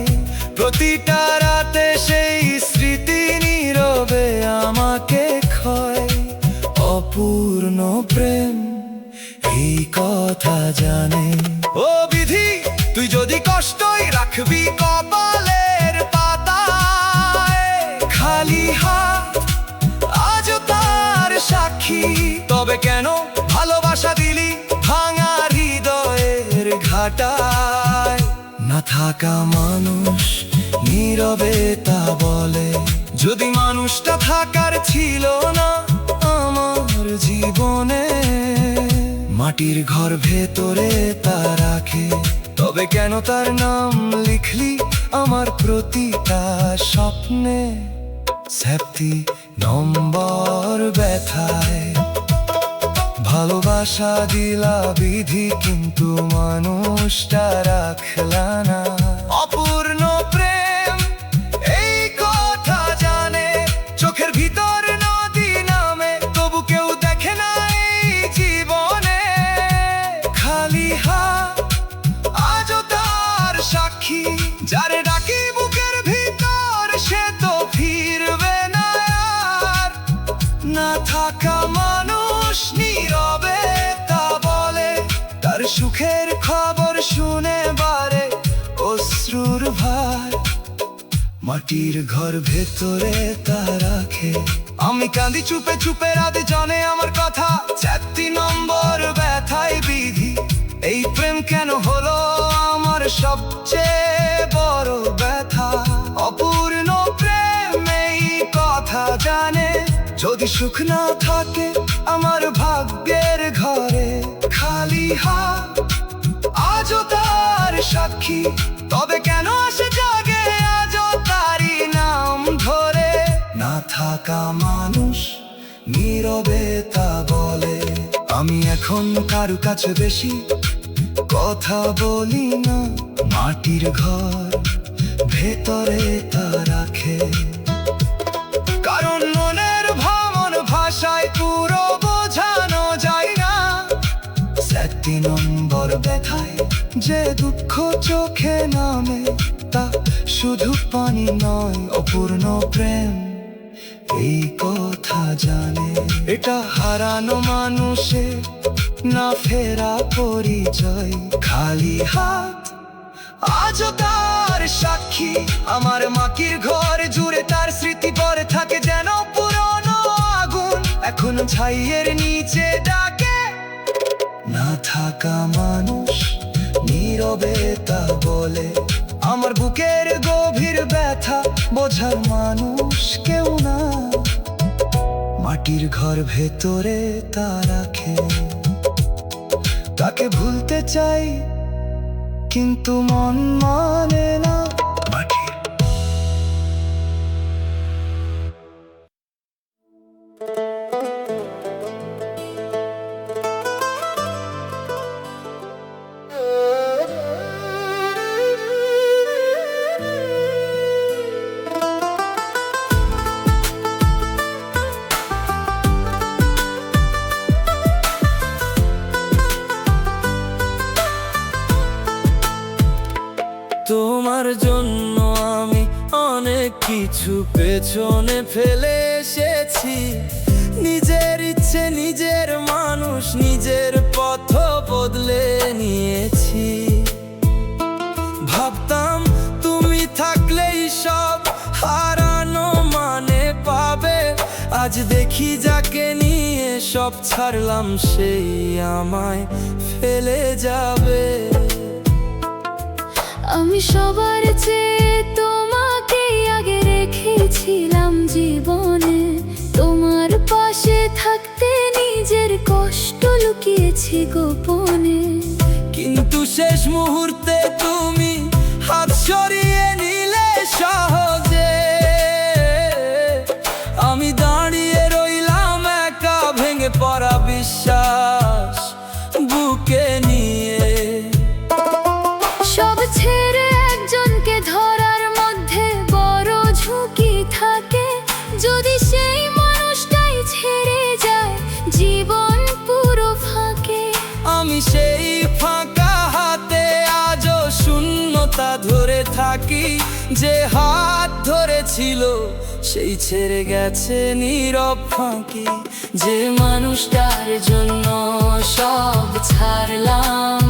প্রতিটা রাতে সেই স্মৃতি নীরবে আমাকে ক্ষয়। অপূর্ণ প্রেম এই কথা জানে। ও বিধি, তুই যদি কষ্টই রাখবি কপালের পাতায়, খালি হাত আজও তার সাক্ষী। তবে কেন ভালোবাসা দিলি ভাঙা হৃদয়ের ঘাটায়? না থাকা মানুষ নীরবে তা বলে। যদি মানুষটা থাকার ছিল না আমার জীবনে, মাটির ঘর ভেতরে তা রাখে। তবে কেন তার নাম লিখলি আমার প্রতিটা স্বপ্নে? 7 নম্বর ব্যথায়। ভালোবাসা দিলা বিধি, কিন্তু মানুষটা রাখলা না। অপূর্ণ প্রেম এই কথা জানে। মাটির ঘর ভেতরে তা রাখে। আমি কাঁদি চুপে চুপে, রাত জানে আমার কথা। 4 নম্বর ব্যথায় বিধি, এই প্রেম কেন হলো আমার সবচেয়ে বড় ব্যথা। অপূর্ণ প্রেম এই কথা জানে, যদি সুখ না থাকে আমার ভাগ্যের ঘরে। খালি হাত আজও তার সাক্ষী, তবে কেন আসে জাগে আজও তারি নাম ধরে। না থাকা মানুষ নীরবে তা বলে, আমি এখন কারু কাছে বেশি কথা বলি না। মাটির ঘর ভেতরে তা রাখে, কারণ মনের ভামন ভাষায় পুরো বোঝানো যায় না। 4 নম্বর ব্যথায় যে দুঃখ চোখে নামে, তা শুধু পানি নয় অপূর্ণ প্রেম এই কথা জানে। এটা হারানো মানুষের না ফেরা পরিচয়। খালি হাত আজও তার সাক্ষী, আমার মাটির ঘর জুড়ে তার স্মৃতি পড়ে থাকে যেন পুরনো আগুন, এখন ছাইয়ের নিচে ডাকে। না থাকা মানুষ নীরবে তা বলে, আমার বুকের গভীর ব্যথা বোঝার মানুষ কেউ না। মাটির ঘর ভেতরে তা রাখে, তাকে ভুলতে চাই কিন্তু মন মানে না। মাটির তোমার জন্য আমি অনেক কিছু পেছনে ফেলে এসেছি। নিজের ইচ্ছে, নিজের মানুষ, নিজের পথ বদলে নিয়েছি। ভাবতাম তুমি থাকলেই সব হারানো মানে পাবে, আজ দেখি যাকে নিয়ে সব ছাড়লাম সেই আমায় ফেলে যাবে। আমি সবার চেয়ে তোমাকে আগে রেখেছিলাম জীবনে, তোমার পাশে থাকতে নিজের কষ্ট লুকিয়েছি গোপনে। কিন্তু শেষ মুহূর্তে তুমি হাত সরিয়ে নিলে সহজে, আমি দাঁড়িয়ে রইলাম একা, ভেঙে পড়া বিশ্বাস বুকে নিয়ে। সব ছেড়ে একজনকে ধরার মধ্যে বড় ঝুঁকি থাকে, যদি সেই মানুষটাই ছেড়ে যায় জীবন পুরো ফাঁকে। আমি সেই ফাঁকা হাতে আজও শূন্যতা ধরে থাকি, যে হাত ধরেছিল সেই ছেড়ে গেছে নীরব ফাঁকি। যে মানুষটার জন্য সব ছাড়লাম,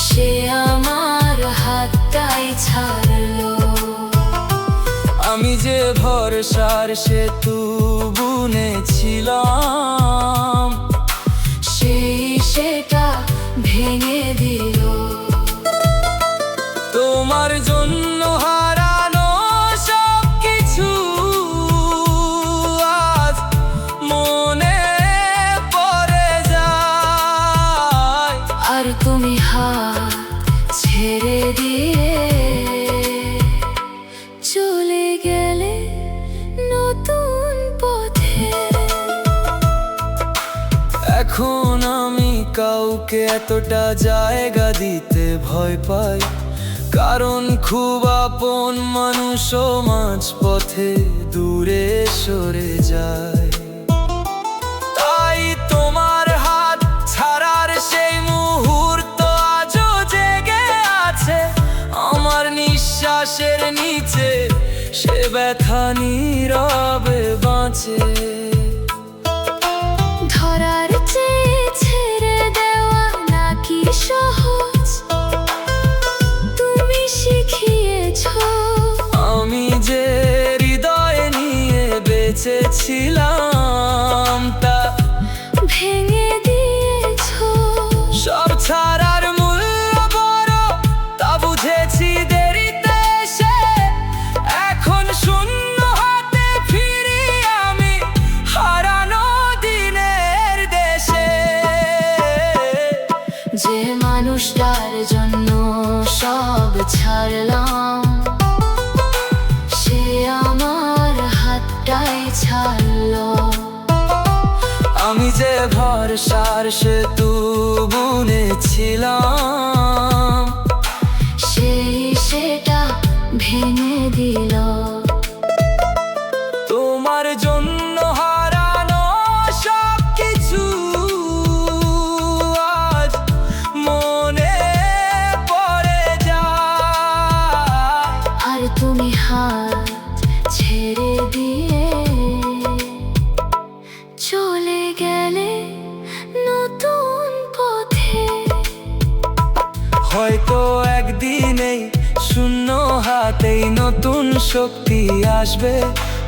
সে আমার হাতটাই ছাড়লো। আমি যে ভরসার সেতু বুনেছিলাম, সেটা ভেঙে দিল। তোমার জন্য হারানো সব কিছু আজ মনে পড়ে যায়। আর তুমি হাত ছেড়ে দিয়ে চলে গেলে নতুন পথে। এখন আমি কাউকে এতটা জায়গা দিতে ভয় পাই, কারণ খুব আপন মানুষও মাঝ পথে দূরে সরে যায়। তাই তোমার হাত ছাড়ার সেই মুহূর্ত আজও জেগে আছে আমার নিঃশ্বাসের নিচে, সে ব্যথা নীরবে বাঁচে। ধরার চেয়ে ছেড়ে দেওয়া নাকি সহজ, তুমি শিখিয়েছো ছাড়লাম, সে আমার হাতটাই ছাড়লো। আমি যে ভরসার সেতু বুনেছিলাম, সেটা ভেঙে দিল। তোমার জন্য হারানো সব কিছু আজ মনে পড়ে যায়। আর তুমি হাত ছেড়ে দিয়ে চলে গেলে নতুন পথে। হয়তো একদিনেই শূন্য হাতেই নতুন শক্তি আসবে।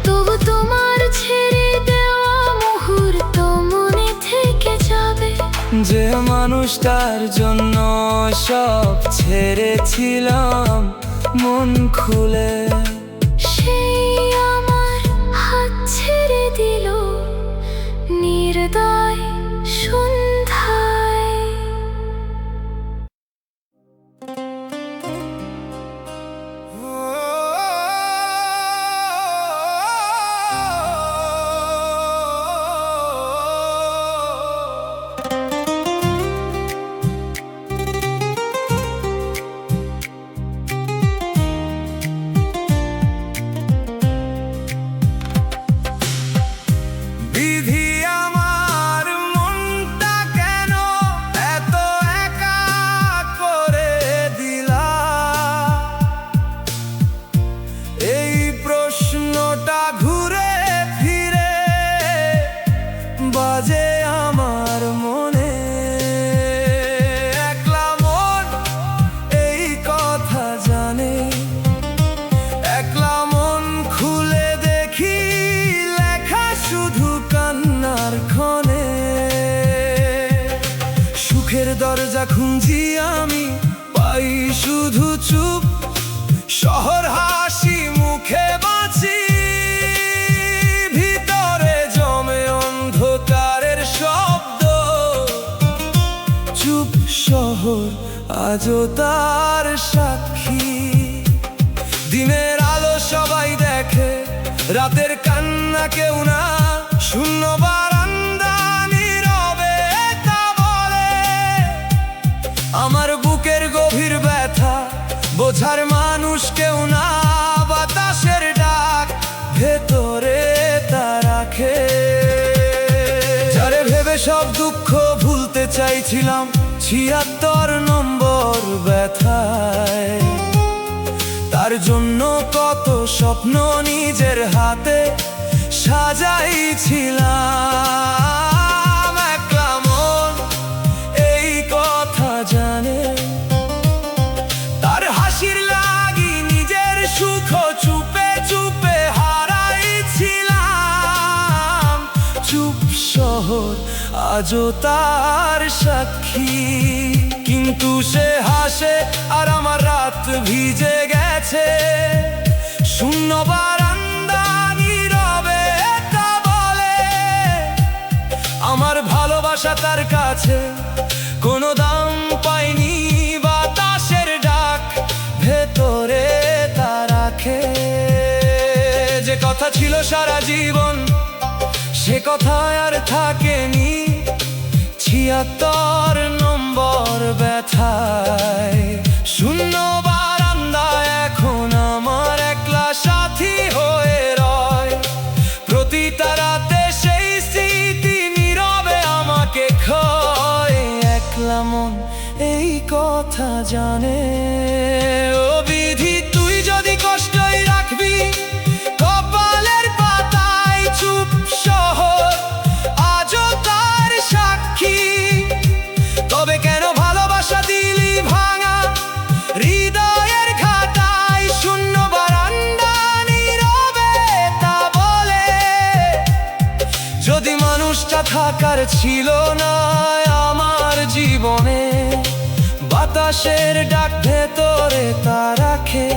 তবু তোমার ছেড়ে দেওয়া মুহূর্ত মনে থেকে যাবে। যে মানুষটার জন্য সব ছেড়েছিলাম মন খুলে, সেই আমার হাত ছেড়ে দিল নির্দয় সন্ধ্যায়। বিধি আমার মনটা কেন এত একা করে দিলা? এই প্রশ্নটা ঘুরে ফিরে বাজে আমার মনে। একলা মন এই কথা জানে, একলা মন খুলে দেখি লেখা শুধু কান্নার ক্ষণে। সুখের দরজা খুঁজি আমি, পাই শুধু চুপ। শহর হাসি মুখে বাঁচি, ভিতরে জমে অন্ধকারের শব্দ। চুপ শহর আজও তার সাক্ষী। দিনের আলো সবাই দেখে, রাতের কান্না কেউ না। শূন্য বারান্দা নীরবে তা বলে, আমার বুকের গভীর ব্যথা বোঝার মানুষ কেউ না। বাতাসের ডাক ভেতরে তা রাখে। যারে ভেবে সব দুঃখ ভুলতে চাইছিলাম ৭৬ নম্বর ব্যথায়। তার জন্য কত স্বপ্ন নিজের হাতে সাজাইছিলাম। একলা মন এই কথা জানে, তার হাসির লাগি নিজের সুখ চুপে চুপে হারাইছিলাম। চুপ শহর আজও তার সাক্ষী। কিন্তু সে হাসে আর আমার রাত ভিজে গেছে। শূন্য বারান্দা নীরবে তা বলে, আমার ভালোবাসা তার কাছে কোনো দাম পায়নি। বাতাসের ডাক ভেতরে তা রাখে। যে কথা ছিল সারা জীবন সে কথা আর থাকেনি। ৭৬ নম্বর ব্যথায় শূন্য বারান্দায় এখন আমার একলা সাথী হয়ে রয়। প্রতিটা রাতে সেই স্মৃতি নীরবে আমাকে ক্ষয়। একলা মন এই কথা জানে। ও বিধি তুই যদি কষ্টই রাখবি কপালের পাতায়, চুপ শহর আজও তার সাক্ষী। তবে কেন ভালোবাসা দিলি ভাঙা হৃদয়ের খাতায়? শূন্য বারান্দা নীরবে তা বলে, যদি মানুষটা থাকার ছিল না আমার জীবনে। বাতাসের ডাক ভেতরে তা রাখে।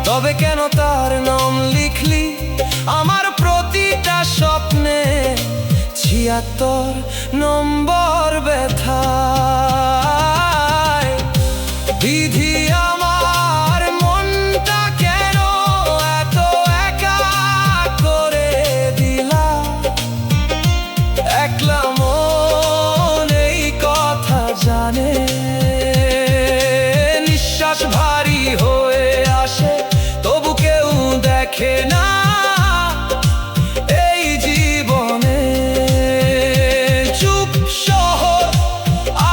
তবে কেন তার নাম লিখলি আমার প্রতিটা স্বপ্নে? ৭৬ নম্বর ব্যথায় বিধি আমার দেখে না এই জীবনে। চুপ শহর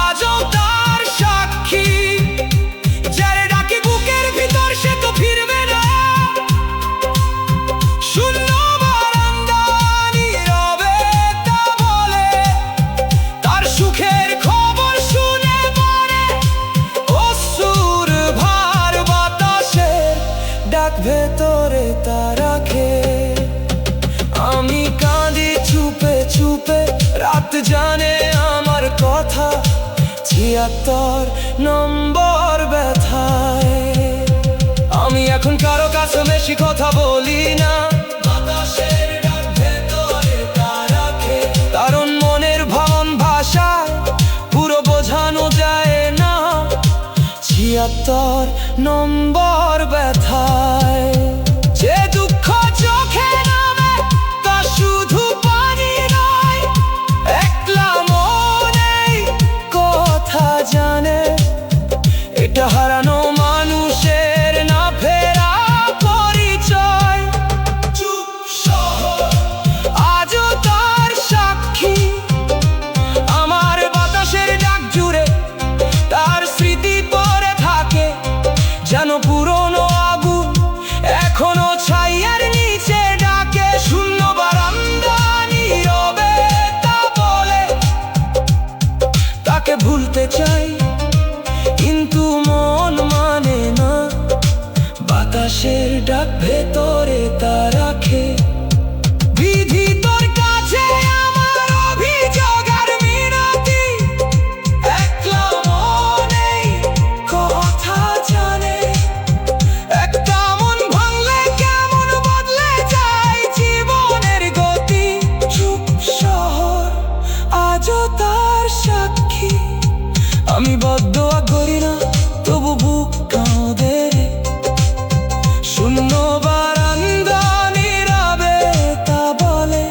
আজও তার সাক্ষী, যারে ডাকি বুকের ভিতর সে তো ফিরবে না। শূন্য বারান্দা নীরবে তা বলে, তার সুখের খবর শুনে মনে অশ্রুর ভার। বাতাসের ডাক ভেতরে তা রাখে, আমি কাঁদি চুপে চুপে, রাত জানে আমার কথা। ৭৬ নম্বর ব্যথায় আমি এখন কারো কাছে বেশি কথা বলি না। বাতাসের ডাক ভেতরে তা রাখে, কারণ মনের ভাবন ভাষায় পুরো বোঝানো যায় না। ৭৬ নম্বর ব্যথায় যে দুঃখ চোখে নামে তা শুধু পানি নয়, একলা মনেই কথা জানে। এটা হারানো মানুষের না ফেরা পরিচয়। চুপ শহর আজও তার সাক্ষী, আমার বাতাসের ডাক জুড়ে তার স্মৃতি পড়ে থাকে। যেন পুরনো আগুন এখনো ছাইয়ার নিচে ডাকে। শূন্য বারান্দা নীরবে তা বলে, তাকে ভুলতে চাই কিন্তু মন মানে না। বাতাসের ডাক ভেতরে তা রাখে, বিধি তোর কাছে আমার অভিযোগ আর মিনতি। একলা মনেই কথা জানে, একটা মন ভাঙলে কেমন বদলে যায় জীবনের গতি। চুপ শহর আজও তার সাক্ষী, আমি বদদোয়া করি না তবু বুক কাঁদে রে। শূন্য বারান্দা নীরবে তা বলে,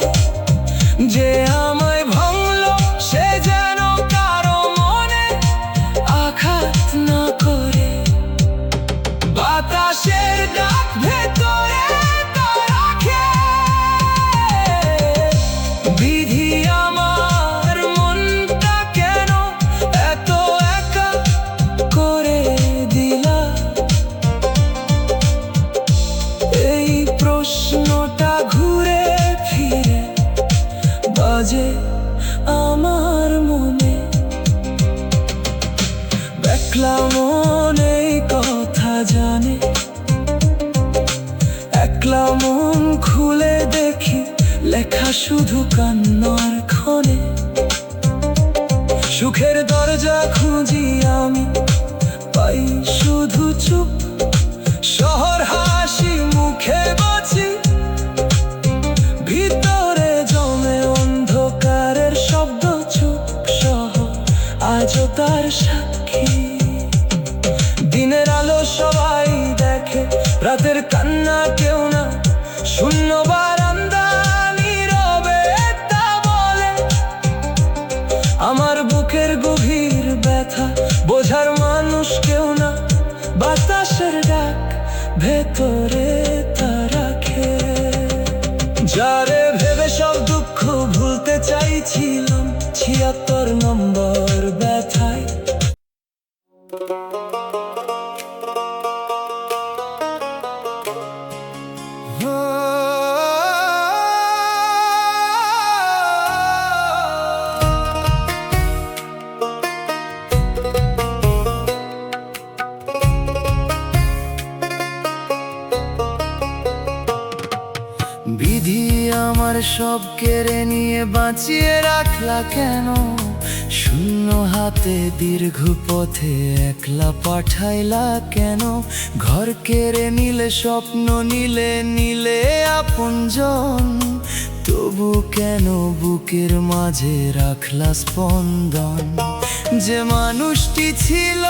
যে আমায় ভাঙলো সে যেন কারো মনে আঘাত না করে। বাতাসের ডাক ভেতরে তা রাখে, বিধি আমার মনটা কেন এত একা করে দিলা। এই প্রশ্নটা ঘুরে ফিরে বাজে আমার মনে। একলা মনে কথা জানে, একলা মন খুলে দেখি লেখা শুধু কান্নার ক্ষণে। সুখের দরজা খুঁজি আমি, পাই শুধু চুপ। শহর হাসি মুখে বাঁচি, ভিতরে জমে অন্ধকারের শব্দ। চুপ শহর আজও তার সাক্ষী, দিনের আলো সবাই দেখে, রাতের কান্না কেউ না। শূন্য বারান্দা নীরবে তা বলে, আমার বুকের গভীর ব্যথা বোঝার মানুষ কেউ না। বাতাসের ডাক ভেতরে তা রাখে, যারে ভেবে সব দুঃখ ভুলতে চাইছিলাম। ৭৬ নম্বর ব্যথায় বিধি আমার সব কেড়ে নিয়ে বাঁচিয়ে রাখলা কেন। শূন্য হাতে দীর্ঘ পথে একলা পাঠাইলা কেন। ঘর কেড়ে নিলে, স্বপ্ন নিলে, নিলে আপনজন। তবু কেন বুকের মাঝে রাখলা স্পন্দন। যে মানুষটি ছিল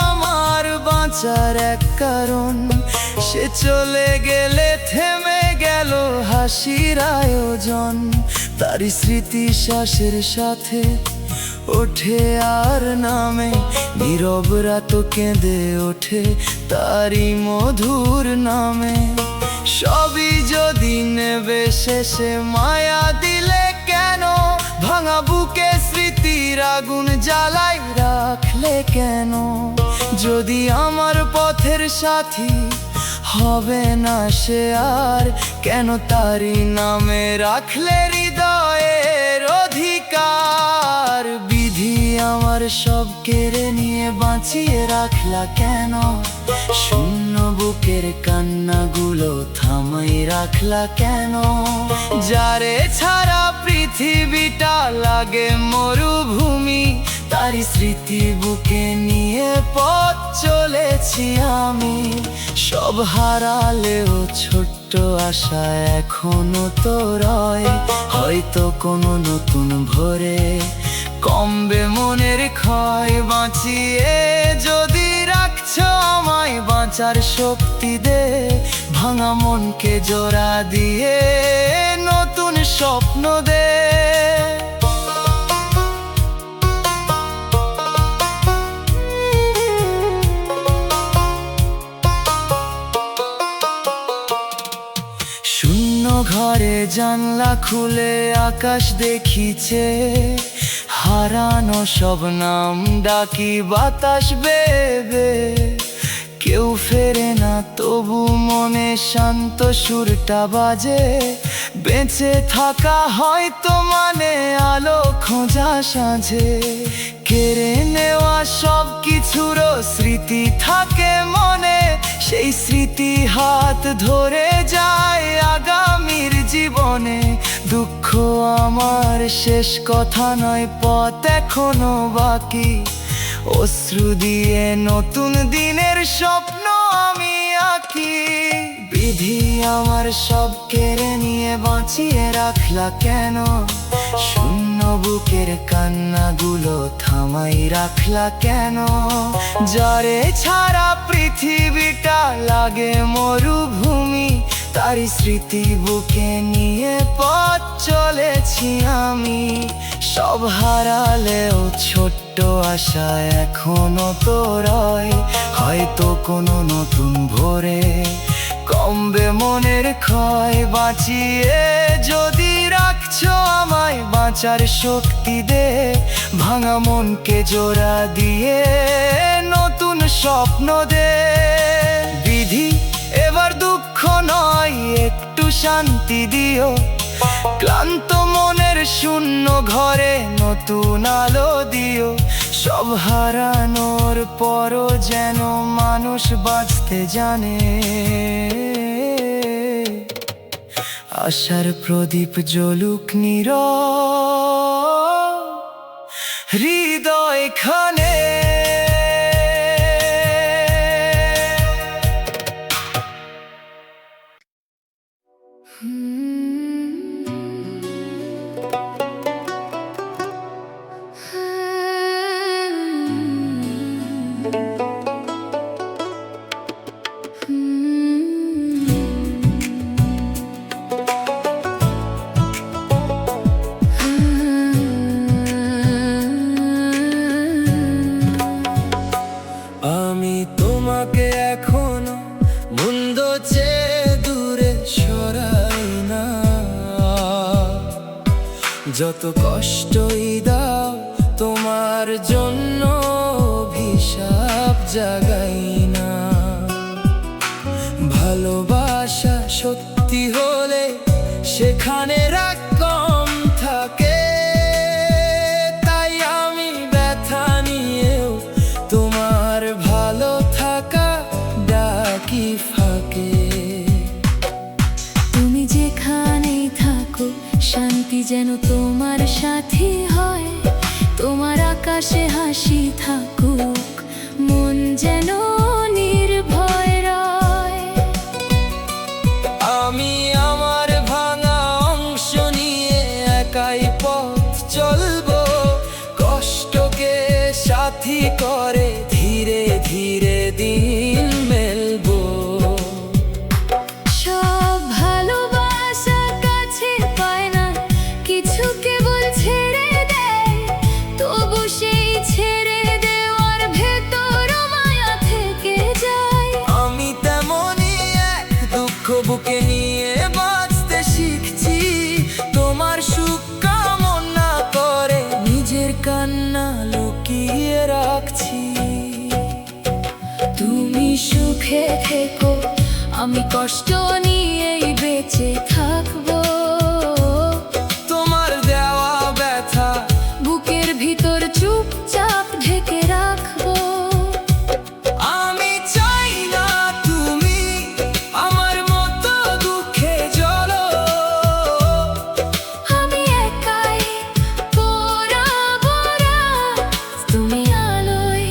আমার বাঁচার এক কারণ, সে চলে গেলে থেমে গেল হাসির আয়োজন। তারি স্মৃতি শ্বাসের সাথে ওঠে আর নামে, নীরব রাত কেঁদে ওঠে তারি মধুর নামে। সবই যদি নেবে শেষে মায়া দিলে কেন, ভাঙা বুকে স্মৃতির আগুন জ্বালাই রাখলে কেন? যদি আমার পথের সাথী হবে না সে আর, কেন তারি নামে রাখলে হৃদয়ের অধিকার? বিধি আমার সব কেড়ে নিয়ে বাঁচিয়ে রাখলা কেন? শূন্য বুকের কান্নাগুলো থামাই রাখলা কেন? যারে ছাড়া পৃথিবীটা লাগে মরুভূমি, তারি স্মৃতি বুকে নিয়ে পথ চলেছি আমি। সব হারালেও ছোট্ট আশা এখনো তো রয়, হয়তো কোনো নতুন ভোরে কমবে মনের ক্ষয়। বাঁচিয়ে যদি রাখছো আমায়, বাঁচার শক্তি দে, ভাঙা মনকে জোড়া দিয়ে নতুন স্বপ্ন দে। শূন্য ঘরে জানলা খুলে আকাশ দেখিছে, হারানো সব নাম ডাকি বাতাস বেবে। কেউ ফেরে না তবু মনে শান্ত সুরটা বাজে, বেঁচে থাকা হয়তো মানে আলো খোঁজা সাঁঝে। কেড়ে নেওয়া সব কিছুরও স্মৃতি থাকে মনে, সেই স্মৃতি হাত ধরে যায় আগামীর জীবনে। দুঃখ আমার শেষ কথা নয়, পথ এখনো বাকি, অশ্রু দিয়ে নতুন দিনের স্বপ্ন আমি আঁকি। বিধি আমার সব কেড়ে নিয়ে বাঁচিয়ে রাখলা কেন? শূন্য বুকের কান্নাগুলো থামাই রাখলা কেন? যারে ছাড়া পৃথিবীটা লাগে মরুভূমি, তারি স্মৃতি বুকে নিয়ে পথ চলেছি আমি। সব হারালেও ছোট্ট আশা এখনো তো রয়, হয়তো কোনো নতুন ভোরে কমবে মনের ক্ষয়। বাঁচিয়ে যদি রাখছো আমায়, বাঁচার শক্তি দে, ভাঙা মনকে জোড়া দিয়ে নতুন স্বপ্ন দে। বিধি এবার দুঃখ নয়, একটু শান্তি দিও, ক্লান্ত মনের শূন্য ঘরে নতুন আলো দিও। সব হারানোর পরও যেন মানুষ বাঁচতে জানে, আশার প্রদীপ জ্বলুক নীরব হৃদয়খানে। আমি তোমাকে এখনো মন্দ চেয়ে দূরে সরাই না, যত কষ্টই দাও তোমার জন্য অভিশাপ জাগাই না। ভালোবাসা সত্যি হলে সেখানে রাগ কম থাকে, তাই আমি ব্যথা নিয়েও তোমার ভালো থাকা ডাকি ফাঁকে। তুমি যেখানেই থাকো শান্তি যেন তোমার সাথী হয়, তোমার আকাশে হাসি থাকুক, মন যেন নির্ভয় রয়। আমি আমার ভাঙা অংশ নিয়ে একাই পথ চলবো, কষ্টকে সাথী করে ধীরে ধীরে দিন মেলবো। সব ভালোবাসা কাছে পায় না, কিছু কেবল ছেড়ে দেয়, তবু সেই ছেড়ে দেওয়ার ভেতর মায়া থেকে তুমি সুখে থেকো, আমি কষ্ট নিয়েই বেঁচে থাকবো। তোমার দেওয়া ব্যথা বুকের ভিতর চুপচাপ ঢেকে রাখবো। আমি চাই না তুমি আমার মতো দুঃখে জ্বলো। আমি একাই পোড়াবো রাত, তুমি আলোয়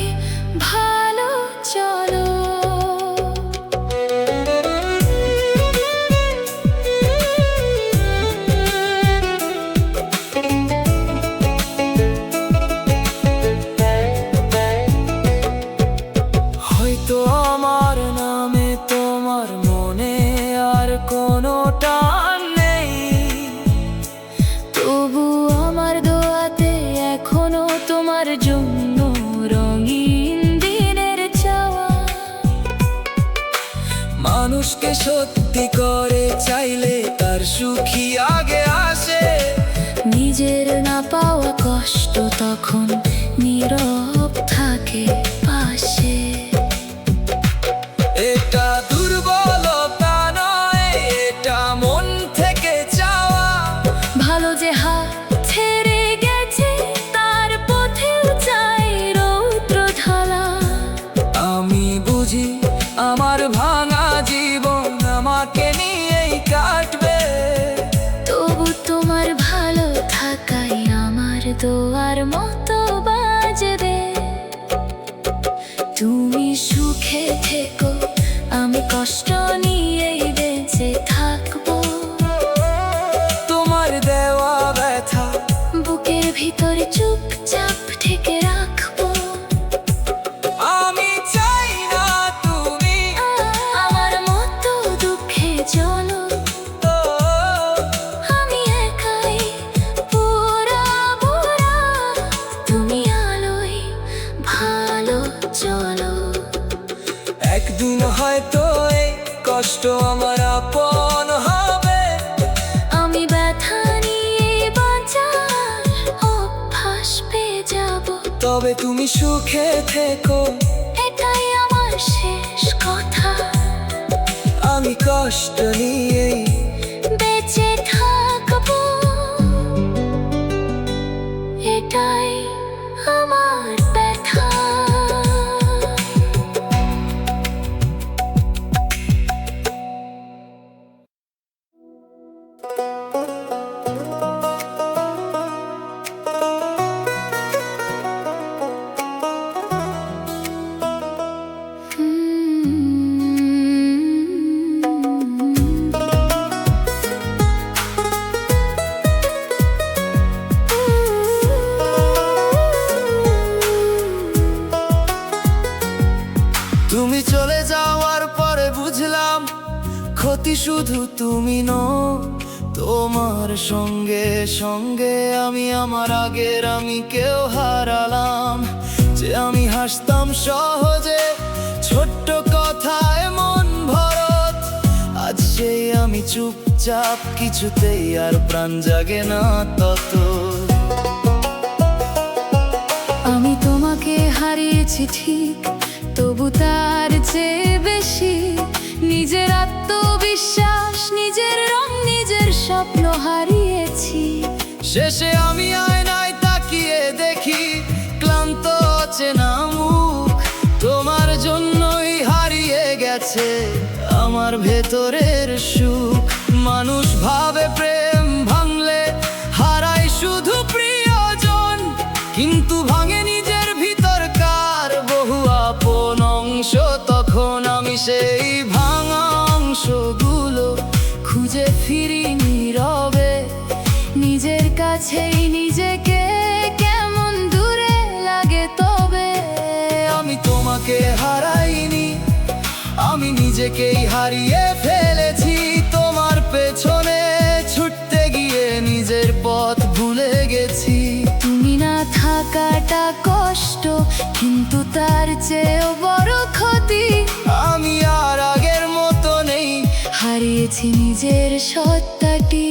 ভালো চলো। হয়তো আমার নামে তোমার মনে আর কোনো টান নেই, তবু আমার দোয়াতে এখনো তোমার জন্য রঙিন দিনের চাওয়া। মানুষকে সত্যি করে চাইলে তার সুখী আগে আসে। নিজের না পাওয়া কষ্ট তখন নীরব থাকে পাশে। এটা দুর্বলতা নয়, এটা মন থেকে চাওয়া। ভালো যে হাত ছেড়ে গেছে তার পথেও চাই রৌদ্র ঢালা। আমি বুঝি আমার ভাঙা জীবন আমাকে নিয়েই কাটবে। তবু তোমার ভালো থাকাই আমার দোয়ার মতো বাজবে। তুমি সুখে থেকো, আমি কষ্ট নিয়েই বেঁচে থাকবো। তোমার দেওয়া ব্যথা বুকের ভিতরে চুপচাপ ঢেকে রাখবো। আমি চাই না তুমি আমার মতো দুঃখে চলো। তো আমি একাই পোড়াবো রাত, তুমি আলোয় ভালো চলো। একদিন হয়তো এই কষ্ট আমার আপন হবে। আমি ব্যথা নিয়ে বাঁচার অভ্যাস পেয়ে যাব। তবে তুমি সুখে থেকো, এটাই আমার শেষ কথা। আমি কষ্ট নিয়েই বেঁচে থাকবো, এটাই আমার ব্যথা। তুমি চলে যাওয়ার পরে বুঝলাম ক্ষতি শুধু তুমি নও। তোমার সঙ্গে সঙ্গে আমি আমার আগের আমি কেউ হারালাম। যে আমি হাসতাম সহজে ছোট্ট কথায় মন ভরত, আজ সেই আমি চুপচাপ, কিছুতেই আর প্রাণ জাগে না তত। আমি তোমাকে হারিয়েছি ঠিক, তবু তার চেয়ে বেশি নিজের আত্মবিশ্বাস, নিজের রং, নিজের স্বপ্ন হারিয়েছি। শেষে আমি আয়নায় তাকিয়ে দেখি ক্লান্ত চেনা মুখ। তোমার জন্যই হারিয়ে গেছে আমার ভেতরের সুখ। মানুষ ভাবে প্রেম ভাঙলে হারায় শুধু প্রিয়জন, কিন্তু ভাঙে নিজের ভিতরকার বহু আপন অংশ। তখন আমি সেই ভাঙা অংশগুলো খুঁজে ফিরি নীরবে, নিজের কাছেই নিজেকে কেমন দূরে লাগে। তবে আমি তোমাকে হারাইনি, আমি নিজেকেই হারিয়ে ফেলেছি। তোমার পেছনে ছুটতে গিয়ে নিজের পথ ভুলে গেছি। তুমি না থাকাটা কষ্ট, কিন্তু তার চেয়েও বড় ক্ষতি। আমি আর আগের মতো নেই, হারিয়েছি নিজের সত্তাটি।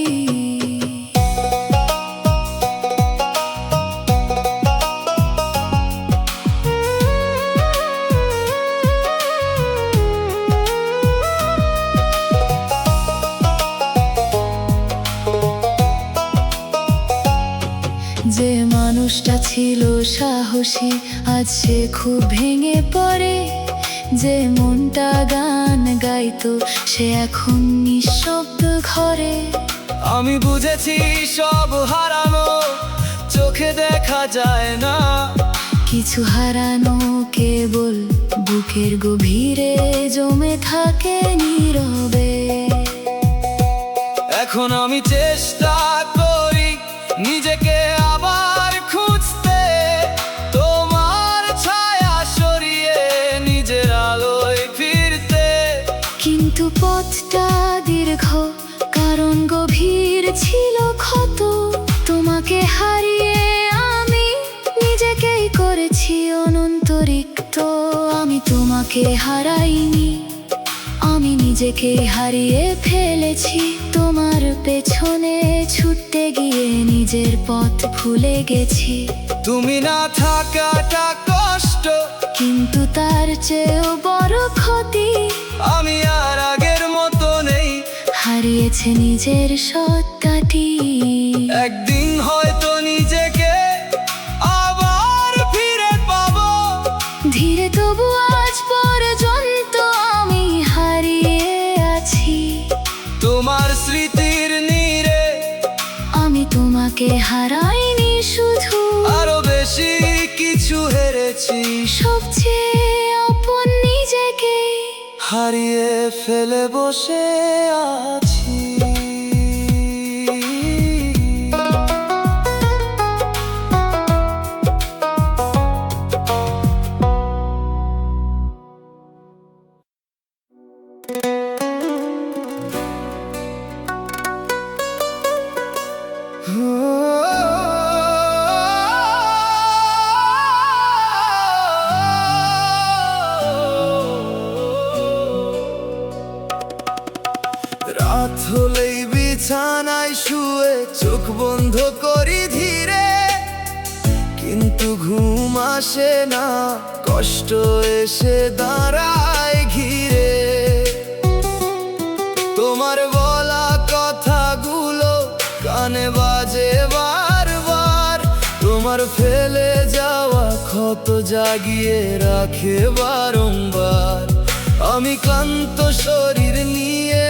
ছিল সাহসী, আজ সে খুব ভেঙে পড়ে। যে মনটা গান গাইতো সে এখন নিঃশব্দ ঘরে। আমি বুঝেছি সব হারানো চোখে দেখা যায় না, কিছু হারানো কেবল বুকের গভীরে জমে থাকে নীরবে। এখন আমি চেষ্টা করি নিজেকে আবার খুঁজতে, তোমার ছায়া সরিয়ে নিজের আলোয় ফিরতে। কিন্তু পথটা দীর্ঘ, কারণ গভীর ছিল ক্ষত। তোমাকে হারিয়ে আমি নিজেকেই করেছি অনন্ত রিক্ত। আমি তোমাকে হারাইনি, আমি নিজেকেই হারিয়ে ফেলেছি। তোমার পেছনে ছুটতে গিয়ে নিজের পথ ভুলে গেছি। তুমি না থাকাটা কষ্ট, কিন্তু তার চেয়েও বড় ক্ষতি। আমি আর আগের মতো নেই, হারিয়েছে নিজের সত্তাটি। একদিন হয়তো নিজেকে আবার ফিরে পাবো। ধীরে তবু আজ পর্যন্ত আমি হারিয়ে আছি তোমার স্মৃতির নীড়ে। আমি তোমাকে হারাইনি, শুধু আরো বেশি কিছু হেরেছি, সবচেয়ে আপন নিজেকে হারিয়ে ফেলে বসে আছি। রাত হলেই বিছানায় শুয়ে চোখ বন্ধ করি ধীরে, কিন্তু ঘুম আসে না, কষ্ট এসে দাঁড়ায় ঘিরে। তোমার বলা কথাগুলো কানে বাজে বারবার, তোমার ফেলে যাওয়া ক্ষত জাগিয়ে রাখে বারংবার। আমি ক্লান্ত শরীর নিয়ে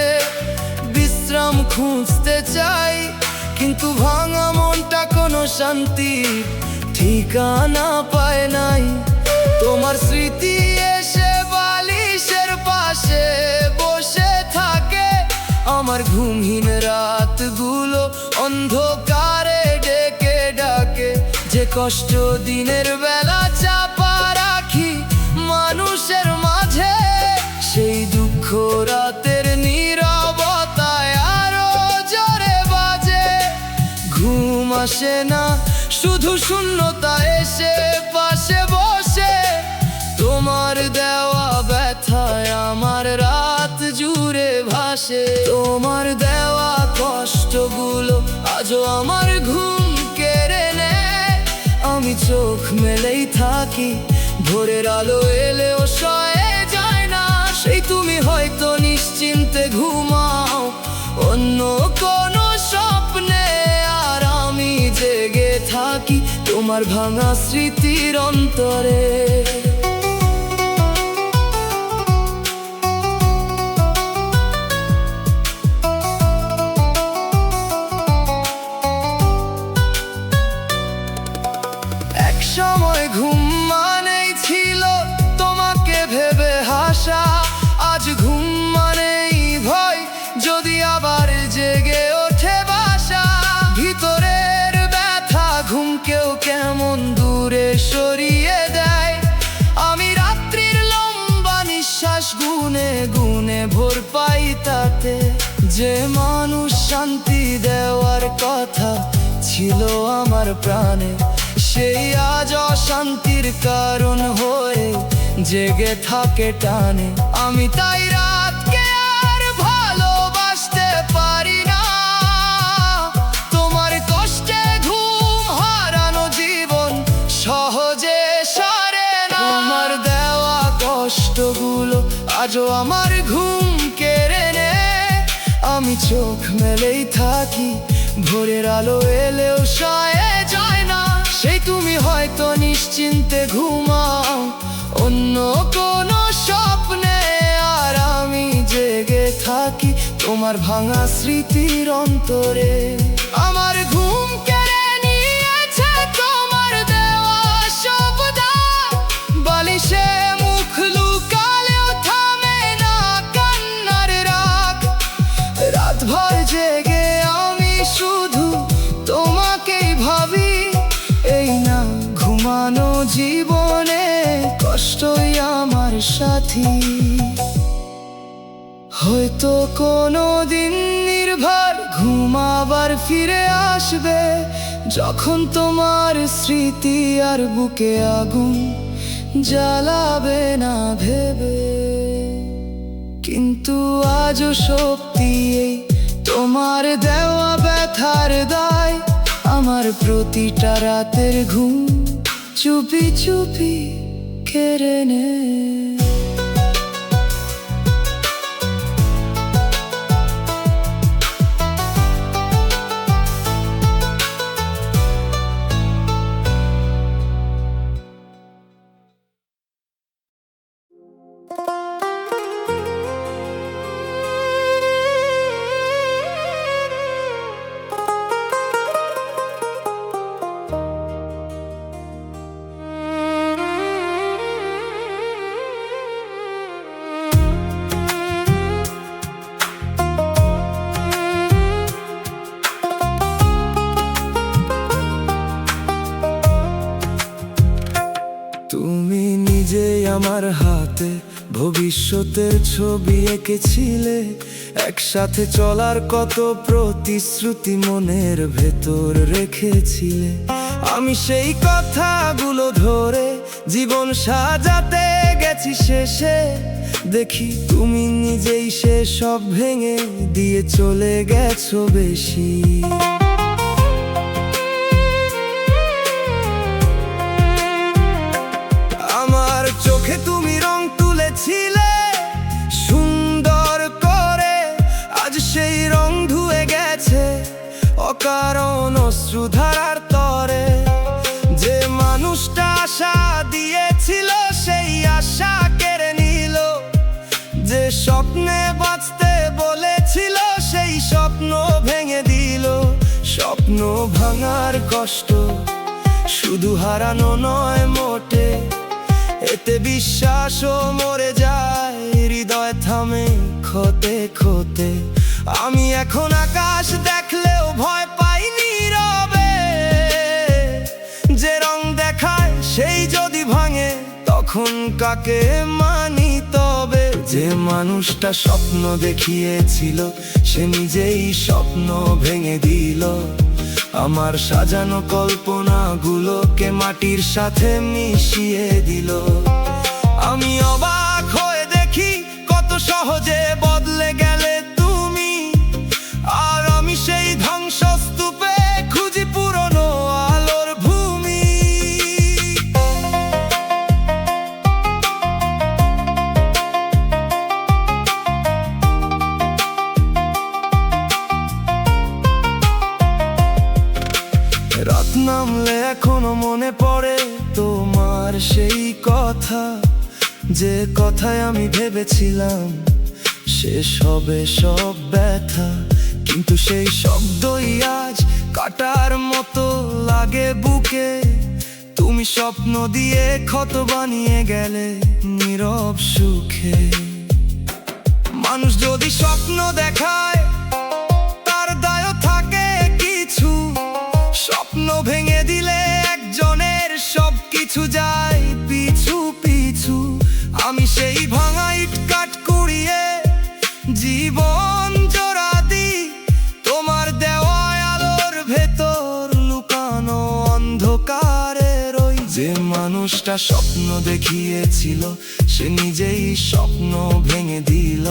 বিশ্রাম খুঁজতে চাই, কিন্তু ভাঙা মনটা কোনো শান্তি ঠিকানা পায় নাই। তোমার স্মৃতি এসে বালিশের পাশে বসে থাকে, আমার ঘুমহীন রাতগুলো অন্ধকারে ডেকে ডাকে। যে কষ্ট দিনের বেলা চাপা রাখি মানুষের মাঝে, সেই দুঃখ রাতের নীরবতায় আরো জোরে বাজে। ঘুম আসে না, শুধু শূন্যতা এসে পাশে বসে। তোমার দেওয়া ব্যথায় আমার রাত জুড়ে ভাসে, তোমার দেওয়া কষ্টগুলো আজও আমার ঘুম কেড়ে নেয়। আমি চোখ মেলেই থাকি, ভোরের আলো এলেও সয়ে যায় না। সেই তুমি হয়তো নিশ্চিন্তে ঘুমাও অন্য কোনো স্বপ্নে, আর আমি জেগে থাকি তোমার ভাঙা স্মৃতির অন্তরে। এক সময় ঘুম মানেই ছিল তোমাকে ভেবে হাসা, আজ ঘুম মানেই ভয় যদি আবার জেগে ওঠে বাসা। ভিতরের ব্যথা ঘুমকেও কেমন দূরে সরিয়ে দেয়। আমি রাত্রির লম্বা নিঃশ্বাস গুনে গুনে ভোর পাই তাতে। যে মানুষ শান্তি দেওয়ার কথা ছিল আমার প্রাণে, সেই আজ অশান্তির কারণ হয়ে জেগে থাকে টানে। আমি তাই রাতকে আর ভালোবাসতে পারি না, তোমার কষ্টে ঘুম হারানো জীবন সহজে সরে না। তোমার দেওয়া কষ্টগুলো আজও আমার ঘুম কেড়ে নেয়। আমি চোখ মেলেই থাকি, ভোরের আলো এলেও সয়ে যায় না। সেই তুমি হয়তো নিশ্চিন্তে ঘুমাও অন্য কোনো স্বপ্নে, আর আমি জেগে থাকি তোমার ভাঙা স্মৃতির অন্তরে। আমার ঘুম কেড়ে নিয়েছে তোমার দেওয়া শব্দ, বালিশে মুখ লুকালেও থামে না কান্নার রাগ। রাতভর জেগে আমি শুধু তোমাকেই ভাবি, এই না ঘুমানো জীবনে কষ্টই আমার সাথী। হয়তো কোনো দিন নির্ভর ঘুম আবার ফিরে আসবে, যখন তোমার স্মৃতি আর বুকে আগুন জ্বালাবে না ভেবে। কিন্তু আজও শক্তি এই তোমার দেওয়া ব্যথার দায়, আমার প্রতিটা রাতের ঘুম চুপি চুপি কেড়ে নেয়। তুমি নিজেই আমার হাতে ভবিষ্যতের ছবি এঁকেছিলে, একসাথে চলার কত প্রতিশ্রুতি মনের ভেতর রেখেছিলে। আমি সেই কথাগুলো ধরে জীবন সাজাতে গেছি, শেষে দেখি তুমি নিজেই সে সব ভেঙে দিয়ে চলে গেছো বেশি। চোখে তুমি রং তুলেছিলে সুন্দর করে, আজ সেই রং ধুয়ে গেছে অকারণ অশ্রুধারার তরে। যে মানুষটা আশা দিয়েছিল সেই আশা কেড়ে নিল, যে স্বপ্নে বাঁচতে বলেছিল সেই স্বপ্ন ভেঙে দিল। স্বপ্ন ভাঙার কষ্ট শুধু হারানো নয় মোটে, এতে বিশ্বাসও মরে যায়, হৃদয় থামে ক্ষতে ক্ষতে। আমি এখন আকাশ দেখলেও ভয় পাই নীরবে, যে রং দেখায় সেই যদি ভাঙে তখন কাকে মানি তবে। যে মানুষটা স্বপ্ন দেখিয়েছিল সে নিজেই স্বপ্ন ভেঙে দিল, আমার সাজানো কল্পনাগুলোকে মাটির সাথে মিশিয়ে দিল। আমি অবাক হয়ে দেখি কত সহজে বদলে গেলে তুমি, আর আমি সেই ধ্বংসস্তূপে খুঁজি পুরনো আলোর ভূমি। রাত নামলে এখনো মনে পড়ে তোমার সেই কথা, যে কথায় আমি ভেবেছিলাম শেষ হবে সব ব্যথা। কিন্তু সেই শব্দই আজ কাটার মতো লাগে বুকে, তুমি স্বপ্ন দিয়ে ক্ষত বানিয়ে গেলে নীরব সুখে। মানুষ যদি স্বপ্ন দেখায় তার দায়ও থাকে কিছু, স্বপ্ন ভেঙে দিলে একজনের সব কিছু যায় পিছু পিছু। আমি সেই ভাঙা ইট কাঠ কুড়িয়ে জীবন জোড়া দিই, তোমার দেওয়া আলোর ভেতর লুকানো অন্ধকারের ওই। যে মানুষটা স্বপ্ন দেখিয়েছিল সে নিজেই স্বপ্ন ভেঙে দিল,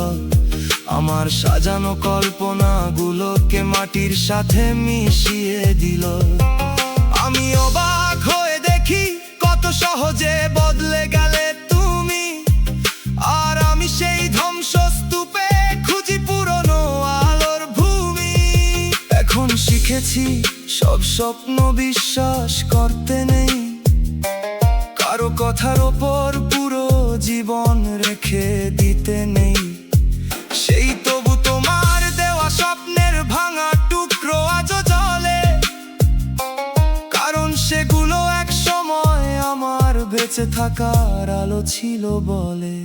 আমার সাজানো কল্পনাগুলোকে মাটির সাথে মিশিয়ে দিল। আমি অবাক হয়ে দেখি কত সহজে বদলে গেলে তুমি, আর আমি সেই ধ্বংসস্তূপে খুঁজি পুরনো আলোর ভূমি। এখন শিখেছি সব স্বপ্ন বিশ্বাস করতে নেই, কারো কথার ওপর পুরো জীবন রেখে দিতে নেই। সেই তবু তোমার দেওয়া স্বপ্নের ভাঙা টুকরো আজও জ্বলে, কারণ সেগুলো এক সময় আমার বেঁচে থাকার আলো ছিল বলে।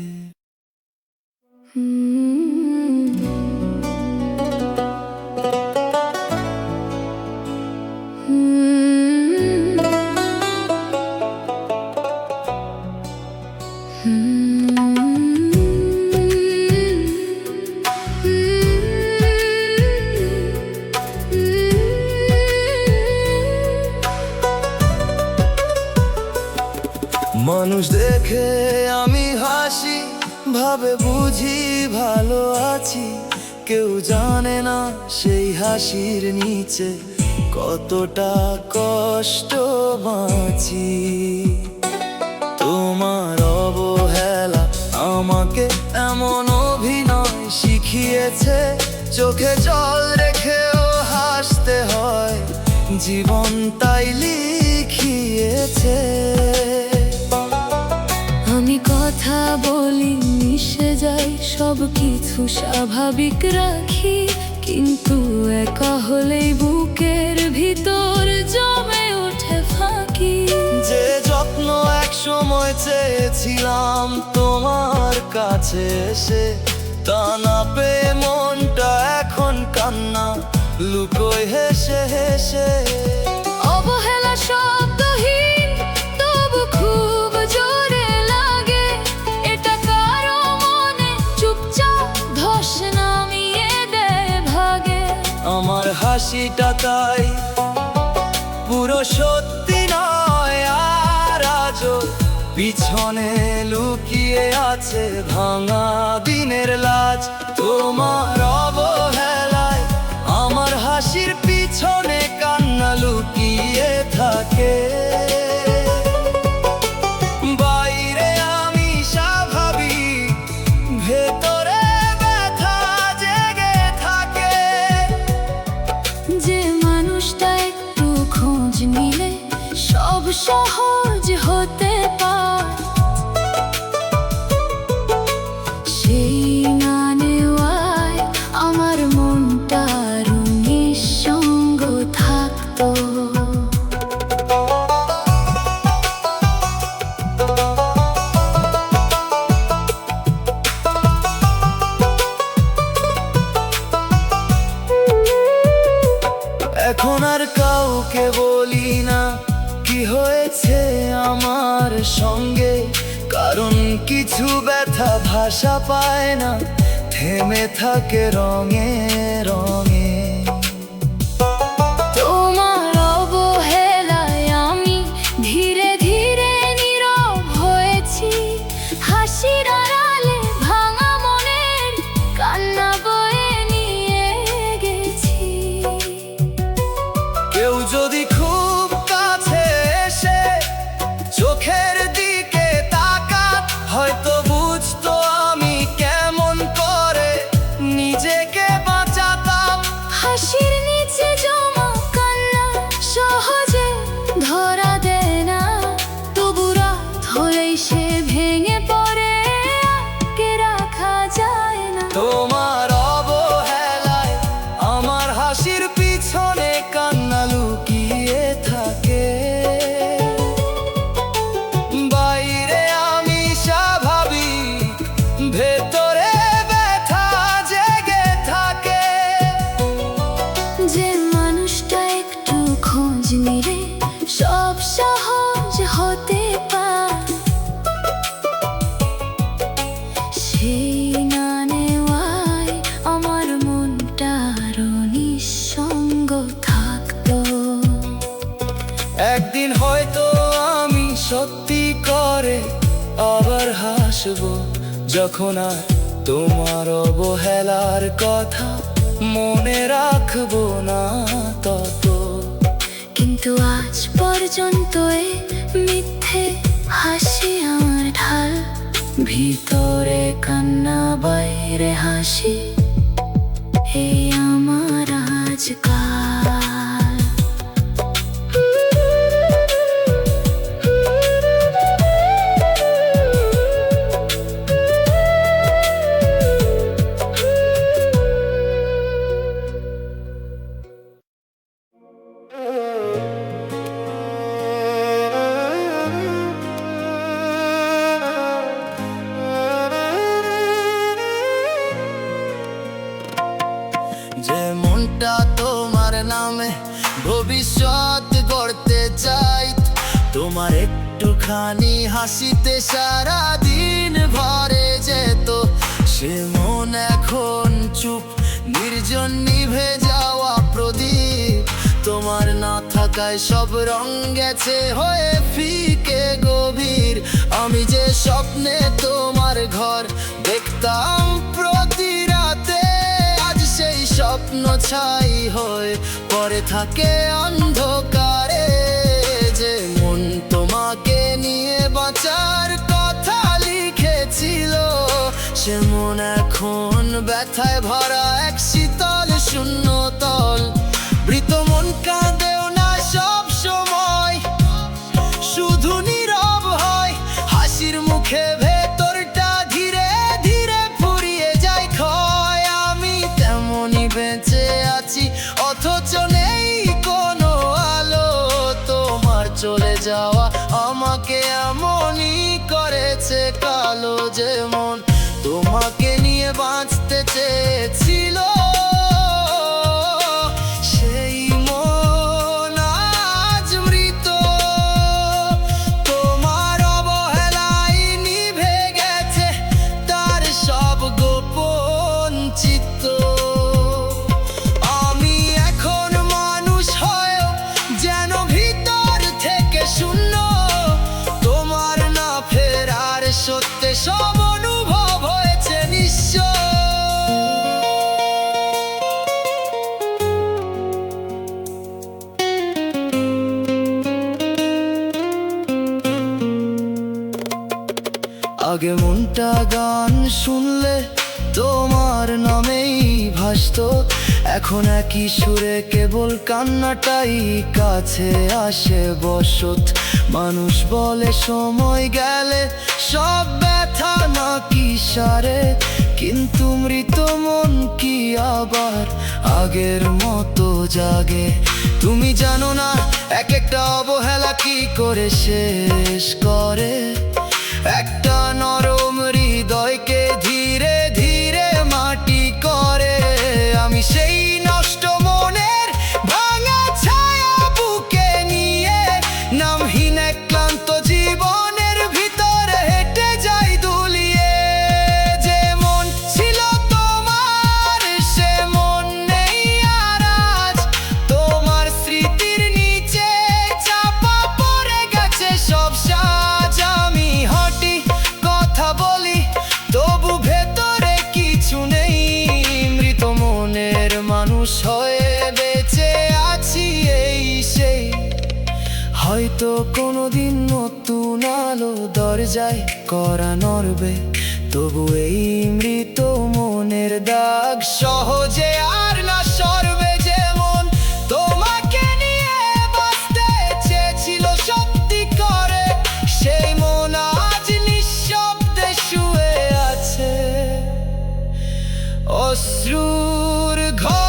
মানুষ দেখে আমি হাসি, ভাবে বুঝি ভালো আছি, কেউ জানে না সেই হাসির নিচে কতটা কষ্ট বাঁচি। তোমার অবহেলা আমাকে এমন অভিনয় শিখিয়েছে, চোখে জল রেখেও হাসতে হয়, জীবন তাই লিখিয়েছে। আমি কথা বলি, মিশে যাই, সব কিছু স্বাভাবিক রাখি, কিন্তু একা হলেই বুকের ভিতর জমে ওঠে ফাঁকি। যে যত্ন এক সময় চেয়েছিলাম তোমার কাছে এসে, তা না পেয়ে মনটা এখন কান্না লুকোয় হেসে হেসে। অবহেলা শব্দহীন, তবু খুব জোরে লাগে, এটা কারো মনে চুপচাপ ধস নামিয়ে দেয় ভাগে। আমার হাসিটা তাই পুরো সত্যি নয়, আর আজও পিছনে লুকিয়ে আছে ভাঙা দিনের লাজ। তোমার অবহেলায় আমার হাসির পিছনে কান্না লুকিয়ে থাকে। বাইরে আমি স্বাভাবিক, ভেতরে ব্যথা জেগে থাকে। যে মানুষটা একটু খোঁজ নিলে সব সহজ হতে পারে, সেই না নেওয়ায় আমার মনটা আরো নিঃসঙ্গ থাকতো। এখন আর কাউকে বলি না কি হয়েছে আমার সঙ্গে, কারণ কিছু ব্যথা ভাষা পায় না, থেমে থাকে রঙে রঙে। তোমার অবহেলায় আমি ধীরে ধীরে নীরব হয়েছি, হাসির আড়ালে ভাঙা মনের কান্না বয়ে নিয়ে গেছি। কেউ যদি খুব কাছে এসে চোখের দিকে তাকাত, হয়তো বুঝতো আমি কেমন করে নিজেকে বাঁচাতাম। হাসির নিচে জমা কান্না সহজে ধরা দেয় না, তবু রাত হলেই সে ভেঙে পড়ে, আটকে রাখা যায় না। তোমার অবহেলায় আমার হাসির পিছনে কান্না লুকিয়ে থাকে। বাইরে আমি স্বাভাবিক, ভেতরে ব্যথা জেগে থাকে। যে মানুষটা একটু খোঁজ নিলে সব সহজ হতে পারে, সেই না নেওয়ায় আমার মনটা আরো নিঃসঙ্গ থাকতো। একদিন হয়তো আমি সত্যি করে আবার হাসবো, যখন আর তোমার অবহেলার কথা মনে রাখবো না তত। কিন্তু আজ পর্যন্ত এ মিথ্যে হাসি আমার ঢাল, ভিতরে কান্না বাইরে হাসি, এই আমার আজকাল। নামে ভবিষ্যৎ গড়তে চাই। তোমার একটুখানি হাসিতে সারা দিন ভরে যেত, সে মন এখন চুপ, নির্জন নিভে যাওয়া প্রদীপ। তোমার না থাকায় সব রং গেছে হয়ে ফিকে গভীর। আমি যে স্বপ্নে তোমার ঘর দেখতাম প্রতি রাতে, আজ সেই স্বপ্ন ছাই হয়ে পরে থাকে অন্ধকারে। যে মন তোমাকে নিয়ে বাঁচার কথা লিখেছিল, সে মন এখন ব্যথায় ভরা এক শীতল শূন্যতল। মৃত মন কাঁদেও না সব সময়, শুধু নীরব হয় হাসির মুখে, ভেতরটা ধীরে ধীরে ফুরিয়ে যায় ক্ষয়। আমি তেমনই বেঁচে আছি অথচ নেই কোনো আলো। তোমার চলে যাওয়া আমাকে এমনই করেছে কালো, যে মন তোমাকে নিয়ে বাঁচতে চেয়েছিল, সেই মন আজ মৃত। তোমার অবহেলায় নিভে গেছে তার সব গোপন চিত্ত। আমি এখন মানুষ হয়েও যেন ভিতর থেকে শূন্য, তোমার না ফেরার সত্যে সব অনুভব হয়েছে নিঃস্ব। আগে মনটা গান শুনলে তোমার নামেই ভাসতো, এখন একই সুরে কেবল কান্নাটাই কাছে আসে বসত। মানুষ বলে সময় গেলে সব ব্যথা নাকি সারে, কিন্তু মৃত মন কি আবার আগের মতো জাগে? তুমি জানো না এক একটা অবহেলা কি করে শেষ করে একটা নরম হৃদয়কে, ধীরে ধীরে মাটি করে। আমি সেই নষ্ট মনের ভাঙা ছায়া বুকে নিয়ে নামহীন এক ক্লান্ত জীবনের ভিতরে হেঁটে যাই দুলিয়ে। যে মন ছিল তোমার সে মন নেই আর আজ, তোমার স্মৃতির নিচে চাপা পড়ে গেছে সব সাজ। আমি হাঁটি কথা বলি তবু ভেতরে কিছু নেই, মৃত মনের মানুষ হয়ে বেঁচে আছি এই সেই। হয়তো কোনোদিন নতুন আলো দরজায় করা নড়বে, তবু এই মৃত মনের দাগ সহজে আর না সরবে। যেমন তোমাকে নিয়ে বাঁচতে চেয়েছিল সত্যি করে, সেই মন আজ নিঃশব্দে শুয়ে আছে অশ্রুর ঘর।